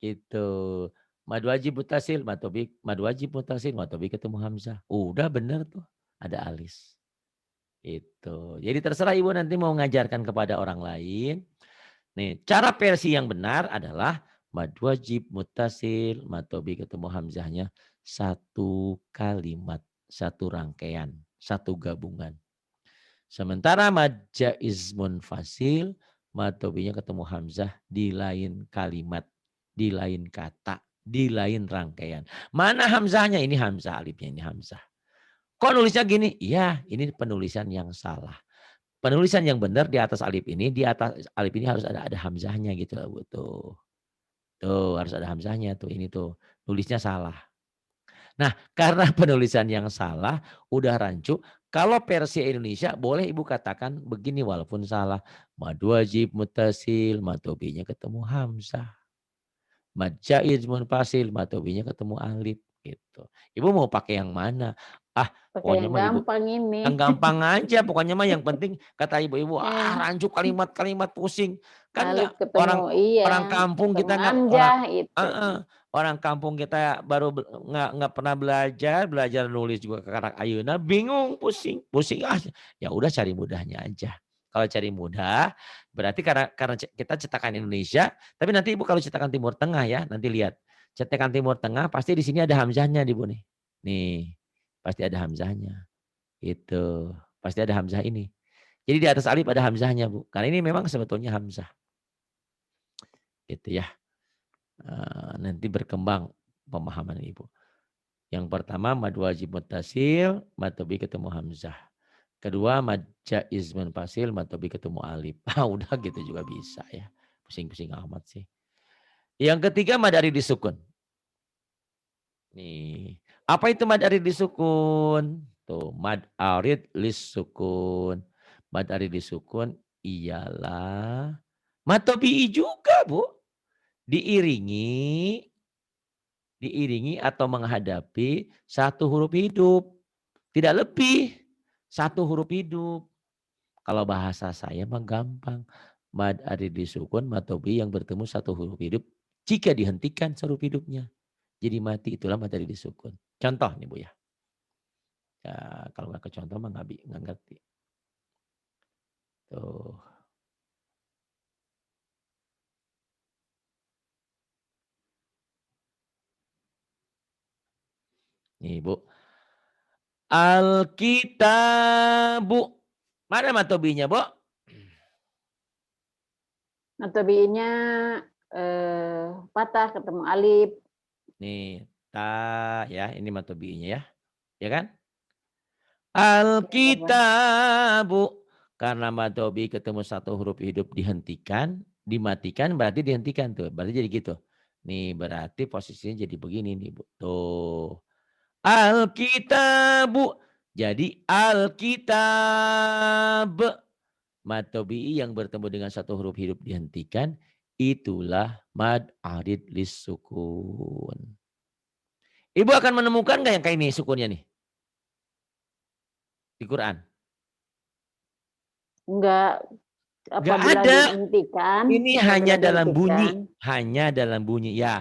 Gitu. Mad wajib mutasil, mad wajib mutasil, mad tobi ketemu hamzah. Udah bener tuh. Ada alis. Itu. Jadi terserah Ibu nanti mau ngajarkan kepada orang lain. Nih, cara versi yang benar adalah mad wajib mutasil, mad tobi ketemu hamzahnya satu kalimat, satu rangkaian, satu gabungan. Sementara mad jaiz munfasil, mad tobinya ketemu hamzah di lain kalimat, di lain kata, di lain rangkaian. Mana hamzahnya? Ini hamzah, alifnya ini hamzah. Kok nulisnya gini? Iya, ini penulisan yang salah. Penulisan yang benar di atas alif ini, di atas alif ini harus ada hamzahnya gitu loh Bu, tuh. Tuh harus ada hamzahnya tuh, ini tuh nulisnya salah. Nah karena penulisan yang salah udah rancu, kalau versi Indonesia boleh Ibu katakan begini walaupun salah. Mad wajib mutasil, mad tobinya ketemu hamzah. Mad jaiz munfasil, mad tobinya ketemu alif gitu. Ibu mau pakai yang mana? Ah Pakai pokoknya yang mah Ibu gampang ini. yang gampang aja pokoknya mah yang penting kata ibu-ibu, Eh, rancu kalimat-kalimat pusing. Kan alif nggak ketemu orang iya, orang kampung ketemu kita nggak orang amjah itu. heeh, orang kampung kita baru nggak pernah belajar nulis juga karak ayeuna bingung, pusing, pusing ah. Ya udah cari mudahnya aja. Kalau cari mudah berarti karena kita cetakan Indonesia, tapi nanti Ibu kalau cetakan Timur Tengah ya, nanti lihat. Cetakan Timur Tengah pasti di sini ada hamzahnya nih Bu nih. Nih, pasti ada hamzahnya. Itu, pasti ada hamzah ini. Jadi di atas alif ada hamzahnya Bu, karena ini memang sebetulnya hamzah. Gitu ya. Nanti berkembang pemahaman Ibu. Yang pertama mad wajib muttasil, mad tobi ketemu hamzah. Kedua mad jaiz munfasil, mad tobi ketemu alif. Udah gitu juga bisa ya. Pusing-pusing amat sih. Yang ketiga mad arid disukun. Nih, apa itu mad arid disukun? Tuh, mad arid lisukun. Mad arid disukun ialah mad tobi'i juga, Bu. Diiringi atau menghadapi satu huruf hidup. Tidak lebih. Satu huruf hidup. Kalau bahasa saya mah gampang. Mad arid disukun, mad tobi'i yang bertemu satu huruf hidup. Jika dihentikan huruf hidupnya. Jadi mati itulah mad arid disukun. Contoh nih Bu ya. Ya, kalau nggak ke contoh mah nggak ngerti. Tuh. Nih Bu. Alkitabu. Mana matobinya Bu? Notabinya patah ketemu alif. Nih. Ta ya. Ini matobinya ya. Ya kan? Ya, Alkitabu. Karena matobi ketemu satu huruf hidup dihentikan. Dimatikan berarti dihentikan tuh. Berarti jadi gitu. Nih berarti posisinya jadi begini nih Bu. Tuh. Alkitabu. Jadi alkitab. Mad tobi'i yang bertemu dengan satu huruf hidup dihentikan. itulah mad arid lisukun. Ibu akan menemukan nggak yang kayak ini sukunnya nih di Quran? Enggak, Nggak apabila ada. dihentikan, Ini hanya apabila dalam bunyi, dihentikan. hanya dalam bunyi. Ya,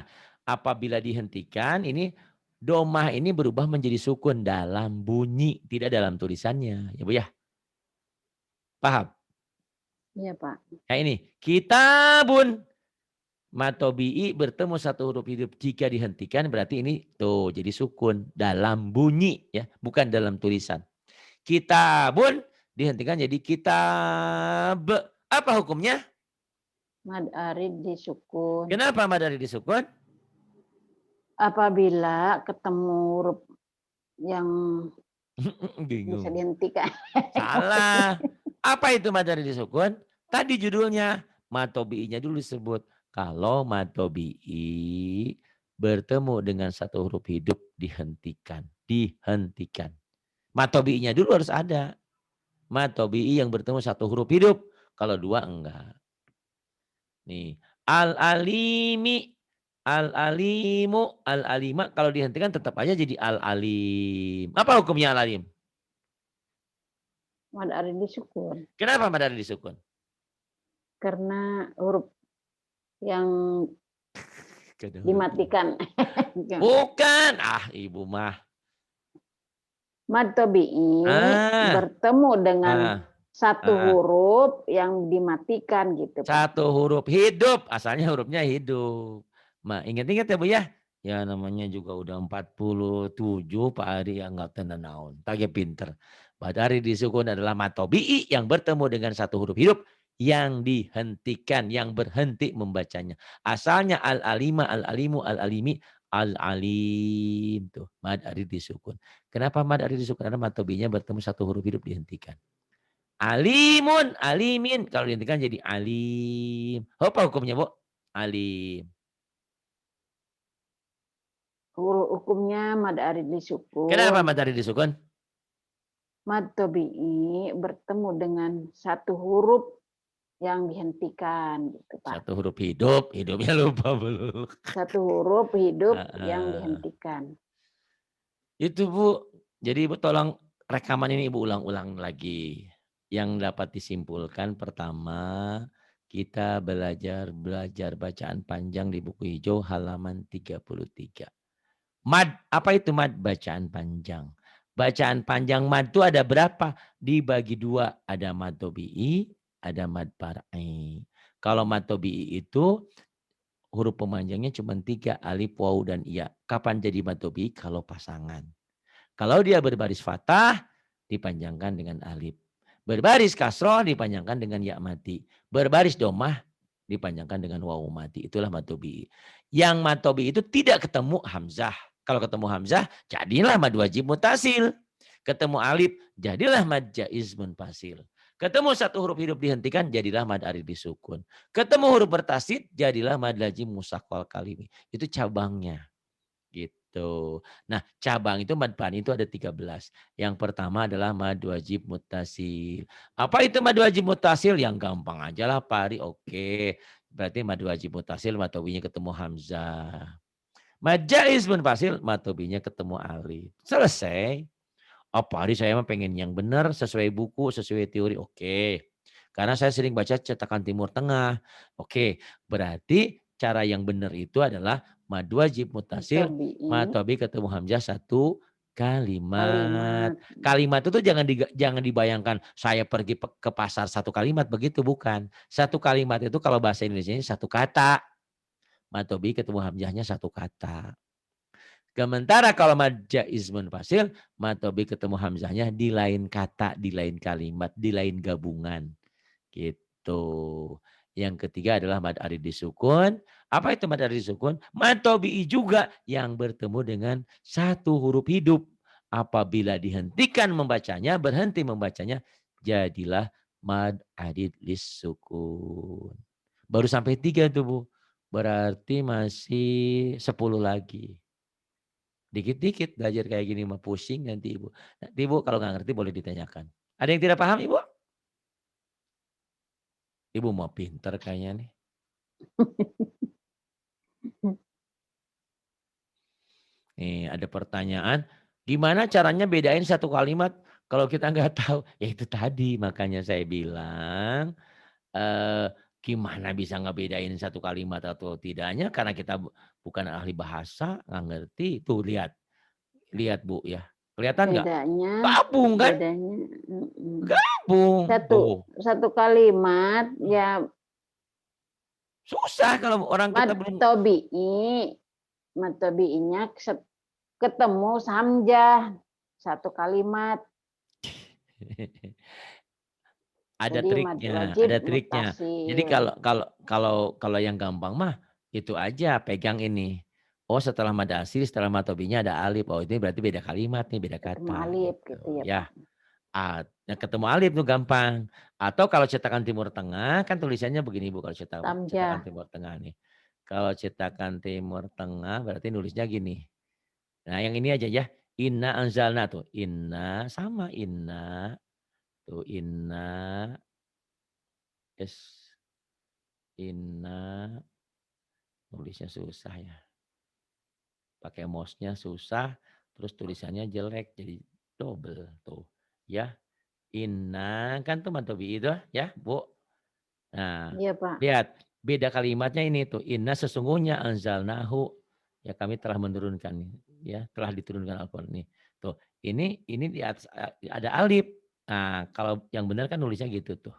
apabila dihentikan ini domah ini berubah menjadi sukun dalam bunyi, tidak dalam tulisannya. Ya Bu ya, paham? Iya Pak. Ya ini, kitabun matobi'i bertemu satu huruf hidup jika dihentikan berarti ini tuh jadi sukun dalam bunyi ya, bukan dalam tulisan. Kitabun dihentikan jadi kitab. Apa hukumnya? Mad arid disukun. Kenapa madari disukun? Apabila ketemu huruf yang bisa Bingung. dihentikan. Salah. Apa itu madari disukun? Tadi judulnya matobi'inya dulu disebut. Kalau matobi'i bertemu dengan satu huruf hidup dihentikan. Dihentikan. Matobi'inya dulu harus ada. Matobi'i yang bertemu satu huruf hidup. Kalau dua enggak. Nih. Al-alimi. Al-alimu. Al-alima. Kalau dihentikan tetap aja jadi al-alim. Apa hukumnya al-alim? Mad arid disukun. Kenapa madari disukun? Karena huruf yang dimatikan. Bukan. Ah, ibu mah. Mad tabi'i Ah, bertemu dengan ah, satu ah. huruf yang dimatikan gitu Pak. Satu huruf hidup. Asalnya hurufnya hidup. Ingat-ingat ya Bu ya. Ya namanya juga udah 47 Pak Ari yang nggak tenang naon. Tage pinter. Badari disukun adalah matobi'i yang bertemu dengan satu huruf hidup yang dihentikan, yang berhenti membacanya. Asalnya al-alima, al-alimu, al-alimi, al-alim. Tuh, mad ari disukun. Kenapa mad ari disukun? Karena matobi'inya bertemu satu huruf hidup dihentikan. Alimun, alimin. Kalau dihentikan jadi alim. Apa hukumnya Bu? Alim. Hukumnya mad arid Kenapa disukun. matahari disukun? Mad tabi'i bertemu dengan satu huruf yang dihentikan gitu Pak. Satu huruf hidup, hidupnya lupa belum. Satu huruf hidup yang Heeh. dihentikan. Itu Bu. Jadi Ibu tolong rekaman ini Ibu ulang-ulang lagi. Yang dapat disimpulkan pertama kita belajar bacaan panjang di buku hijau halaman 33. Mad, apa itu mad? Bacaan panjang. Bacaan panjang mad itu ada berapa? Dibagi dua. Ada mad tobi'i, ada mad par'i. Kalau mad tobi'i itu huruf pemanjangnya cuma 3. Alif, waw, dan iya. Kapan jadi mad tobi'i? Kalau pasangan. Kalau dia berbaris fathah, dipanjangkan dengan alif. Berbaris kasroh, dipanjangkan dengan ya mati. Berbaris domah, dipanjangkan dengan wawu mati. Itulah mad tobi'i. Yang mad tobi'i itu tidak ketemu hamzah. Kalau ketemu hamzah, jadilah mad wajib mutasil. Ketemu alif, jadilah mad jaiz munfasil. Ketemu satu huruf hidup dihentikan, jadilah mad arid disukun. Ketemu huruf bertasid, jadilah mad lazim musaqqal kalimi. Itu cabangnya. Gitu. Nah, cabang itu mad bani itu ada 13. Yang pertama adalah mad wajib mutasil. Apa itu mad wajib mutasil? Yang gampang aja lah Pak Ari. Oke. Berarti mad wajib mutasil matobinya ketemu hamzah. Mad jaiz munfasil matobinya ketemu alif. Selesai. Oh Pak Ari saya mah pengen yang benar sesuai buku, sesuai teori. Oke. Karena saya sering baca cetakan Timur Tengah. Oke. Berarti cara yang benar itu adalah mad wajib mutasil, Tabi'i matobi ketemu hamzah satu kalimat. kalimat. Kalimat itu jangan dibayangkan saya pergi ke pasar satu kalimat begitu bukan. Satu kalimat itu kalau bahasa Indonesia satu kata. Matobi ketemu hamzahnya satu kata. Sementara kalau mad jaiz munfasil, matobi ketemu hamzahnya di lain kata, di lain kalimat, di lain gabungan. Gitu. Yang ketiga adalah mad arid disukun. Apa itu mad arid disukun? Mad tobi'i juga yang bertemu dengan satu huruf hidup. Apabila dihentikan membacanya, berhenti membacanya, jadilah mad arid disukun. Baru sampai 3 tuh Bu. Berarti masih 10 lagi. Dikit-dikit belajar kayak gini mah pusing nanti Ibu. Nanti Ibu kalau nggak ngerti boleh ditanyakan. Ada yang tidak paham Ibu? Ibu mau pinter kayaknya nih. Nih ada pertanyaan, gimana caranya bedain satu kalimat kalau kita nggak tahu? Ya itu tadi makanya saya bilang, eee, gimana bisa ngebedain satu kalimat atau tidaknya karena kita bukan ahli bahasa, nggak ngerti. Tuh lihat, lihat Bu ya, kelihatan nggak? Bedanya Gabung kan? bedanya mhm. Gabung. Satu Tuh, satu kalimat ya susah kalau orang kita belum matobi'i, matobi'inya ketemu samjah, satu kalimat. ada Jadi triknya, wajib ada triknya. Jadi mutasil. kalau yang gampang mah itu aja pegang ini. Oh setelah mad asli, setelah mad tobinya ada alif. Oh ini berarti beda kalimat nih, beda Ketemu kata alif gitu gitu ya, ya. Pak. Nah ketemu alif tuh gampang. Atau kalau cetakan Timur Tengah kan tulisannya begini Bu kalau cetakan Samjah. Timur Tengah nih. Kalau cetakan Timur Tengah berarti nulisnya gini. Nah yang ini aja ya. Inna anzalna tuh. Inna sama inna. Tuh inna. Es. Inna. Nulisnya susah ya. Pakai mouse-nya susah. Terus tulisannya jelek. Jadi double tuh. Ya. Inna. Kan tuh mantobi itu ya Bu. Nah, Iya, Pak. lihat beda kalimatnya ini tuh, inna sesungguhnya anzalnahu, ya kami telah menurunkan ya, telah diturunkan Al-Qur'an ini. Tuh, ini di atas ada alif. Nah, kalau yang benar kan nulisnya gitu tuh.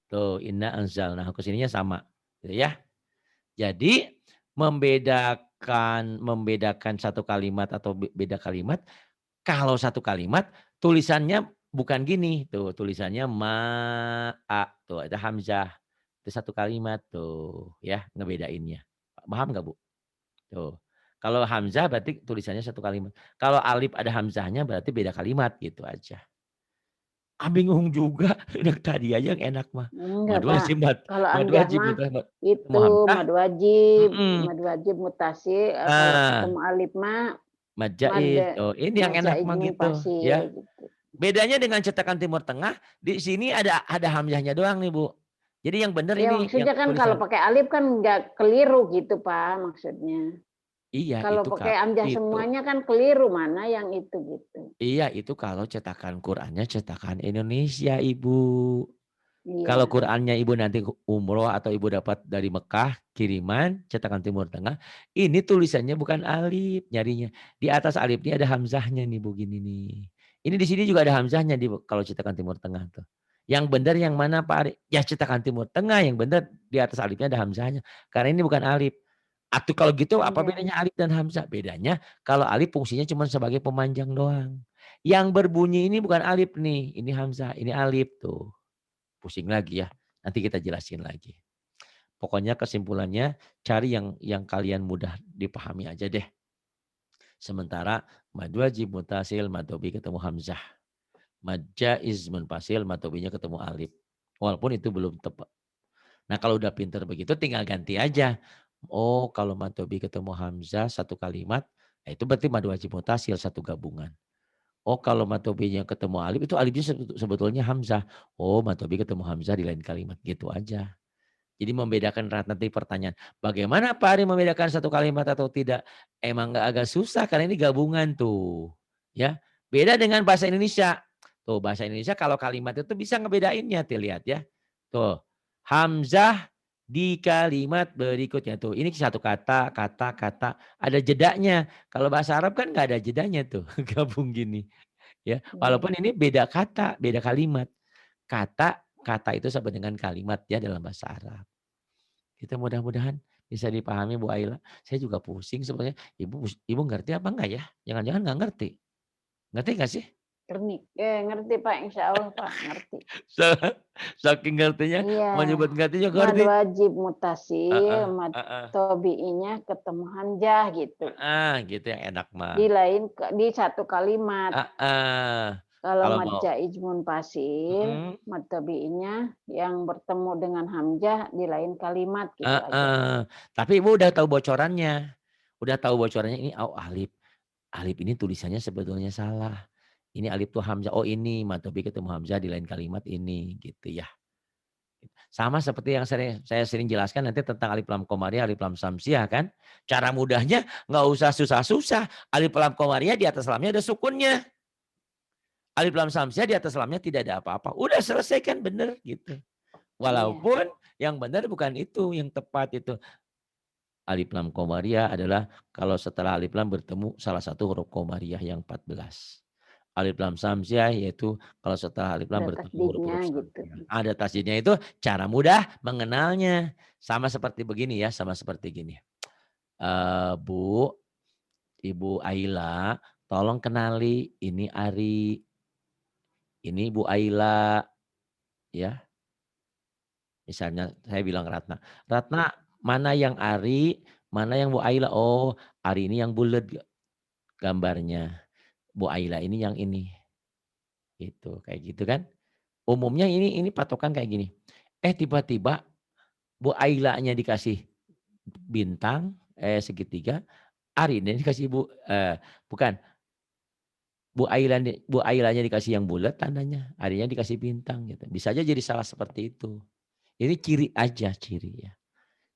Tuh, inna anzalnahu kesininya sama, gitu ya. Jadi membedakan satu kalimat atau beda kalimat, kalau satu kalimat tulisannya bukan gini, tuh tulisannya ma'a, tuh ada hamzah. Itu satu kalimat tuh ya ngebedainnya. Paham nggak Bu? Tuh. Kalau hamzah berarti tulisannya satu kalimat. Kalau alif ada hamzahnya berarti beda kalimat gitu aja. Bingung juga. Udah tadi aja yang enak mah. Enggak, Mad Pak. wajib mad Kalau mad amjah wajib mah ketemu itu hamzah. Mhm. mad wajib mutasil, kalau Ah, ketemu alif mah mad mad jaiz. Oh, ini yang mad enak jaiz mah gitu munfasil ya. gitu. Bedanya dengan cetakan Timur Tengah, di sini ada hamzahnya doang nih Bu. Jadi yang benar Ya ini yang maksudnya kan kalau tulisan. pakai alif kan nggak keliru gitu, Pak, maksudnya. Iya Kalau itu pakai amjah itu. semuanya kan keliru, mana yang itu gitu. Iya, itu kalau cetakan Qur'annya cetakan Indonesia, Ibu. Kalau Iya. Qur'annya Ibu nanti umroh atau Ibu dapat dari Mekah, kiriman, cetakan Timur Tengah, ini tulisannya bukan alif nyarinya. Di atas alifnya ada hamzahnya nih, Bu, gini nih. Ini di sini juga ada hamzahnya di kalau cetakan Timur Tengah tuh. Yang benar yang mana Pak Ari? Ya cetakan Timur Tengah yang benar di atas alifnya ada hamzahnya. Karena ini bukan alif. Atau kalau gitu apa Iya. bedanya alif dan hamzah? Bedanya kalau alif fungsinya cuma sebagai pemanjang doang. Yang berbunyi ini bukan alif nih, ini hamzah, ini alif tuh. Pusing lagi ya, nanti kita jelasin lagi. Pokoknya kesimpulannya cari yang kalian mudah dipahami aja deh. Sementara mad wajib mutasil mad tobi ketemu hamzah. Mad jaiz munfasil mad tobinya ketemu alif. Walaupun itu belum tepat. Nah kalau udah pinter begitu tinggal ganti aja. Oh kalau mad tobi ketemu hamzah satu kalimat, itu berarti mad wajib mutasil satu gabungan. Oh kalau mad tobinya ketemu alif, itu alifnya sebetulnya hamzah. Oh mad tobi ketemu hamzah di lain kalimat, gitu aja. Jadi membedakan nanti pertanyaan, bagaimana Pak Ari membedakan satu kalimat atau tidak? Emang nggak agak susah karena ini gabungan tuh. Ya, beda dengan bahasa Indonesia. Tuh bahasa Indonesia kalau kalimat itu bisa ngebedainnya tuh lihat ya. Tuh, hamzah di kalimat berikutnya tuh. Ini satu kata, kata, ada jedanya. Kalau bahasa Arab kan nggak ada jedanya tuh, gabung gini. Ya, Iya. walaupun ini beda kata, beda kalimat. Kata itu sama dengan kalimat ya dalam bahasa Arab. Kita mudah-mudahan bisa dipahami Bu Aila. Saya juga pusing sebenarnya. Ibu ngerti apa enggak ya? Jangan-jangan nggak ngerti. Ngerti nggak sih? Ngerti, Pak, insya Allah, Pak, ngerti. Sa- Saking ngertinya, Iya, mau nyebut ngerti juga mad ngerti. wajib mutasil, Heeh, mad heeh, tobi'inya ketemu hamzah gitu. heeh, gitu yang enak mah. Di satu kalimat. Heeh. Kalau Kalau mad mau jaiz munfasil, mhm, mad tabi'inya yang bertemu dengan hamzah di lain kalimat gitu aja. heeh. Tapi Ibu udah tahu bocorannya. Udah tahu bocorannya ini oh alif. Alif ini tulisannya sebetulnya salah. Ini alif tuh hamzah. Oh ini matobi ketemu hamzah di lain kalimat ini gitu ya. Sama seperti yang saya sering jelaskan nanti tentang alif lam komariah, alif lam samsiah kan. Cara mudahnya nggak usah susah-susah. Alif lam komariah di atas lamnya ada sukunnya. Alif lam samsiah di atas lamnya tidak ada apa-apa. Udah selesai kan bener gitu. Iya. Walaupun yang benar bukan itu, yang tepat itu. Alif lam komariah adalah kalau setelah alif lam bertemu salah satu huruf komariah yang 14. Alif lam samsiah yaitu kalau setelah alif lam Ada bertemu tasdidnya huruf-huruf gitu. samsiah. Ada tasdidnya itu cara mudah mengenalnya. Sama seperti begini ya, sama seperti gini. Bu, Ibu Aila, tolong kenali ini Ari, ini Bu Aila, ya. Misalnya saya bilang Ratna, Ratna mana yang Ari, mana yang Bu Aila? Oh, Ari ini yang bulat gambarnya, Bu Aila ini yang ini. Itu kayak gitu kan. Umumnya ini patokan kayak gini. Tiba-tiba Bu Ailanya dikasih bintang, segitiga, Ari ini dikasih bukan, Bu Ailanya dikasih yang bulat tandanya, Arinya dikasih bintang gitu. Bisa aja jadi salah seperti itu. Ini ciri aja, ciri ya.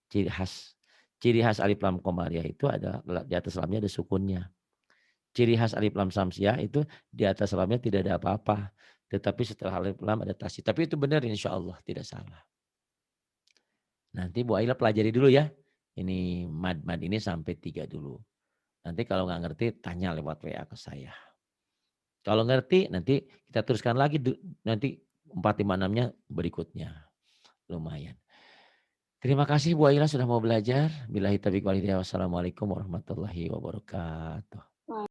Ciri khas. Ciri khas alif lam komariah itu ada di atas lamnya ada sukunnya. Ciri khas alif lam samsiah itu di atas lamnya tidak ada apa-apa. Tetapi setelah alif lam ada tasydid. Tapi itu benar insya Allah tidak salah. Nanti Bu Aila pelajari dulu ya. Ini mad ini sampai 3 dulu. Nanti kalau nggak ngerti tanya lewat WA ke saya. Kalau ngerti nanti kita teruskan lagi nanti 4, 5, 6-nya berikutnya. Lumayan. Terima kasih Bu Aila sudah mau belajar. Billahi taufiq wal hidayah. Wassalamualaikum warahmatullahi wabarakatuh.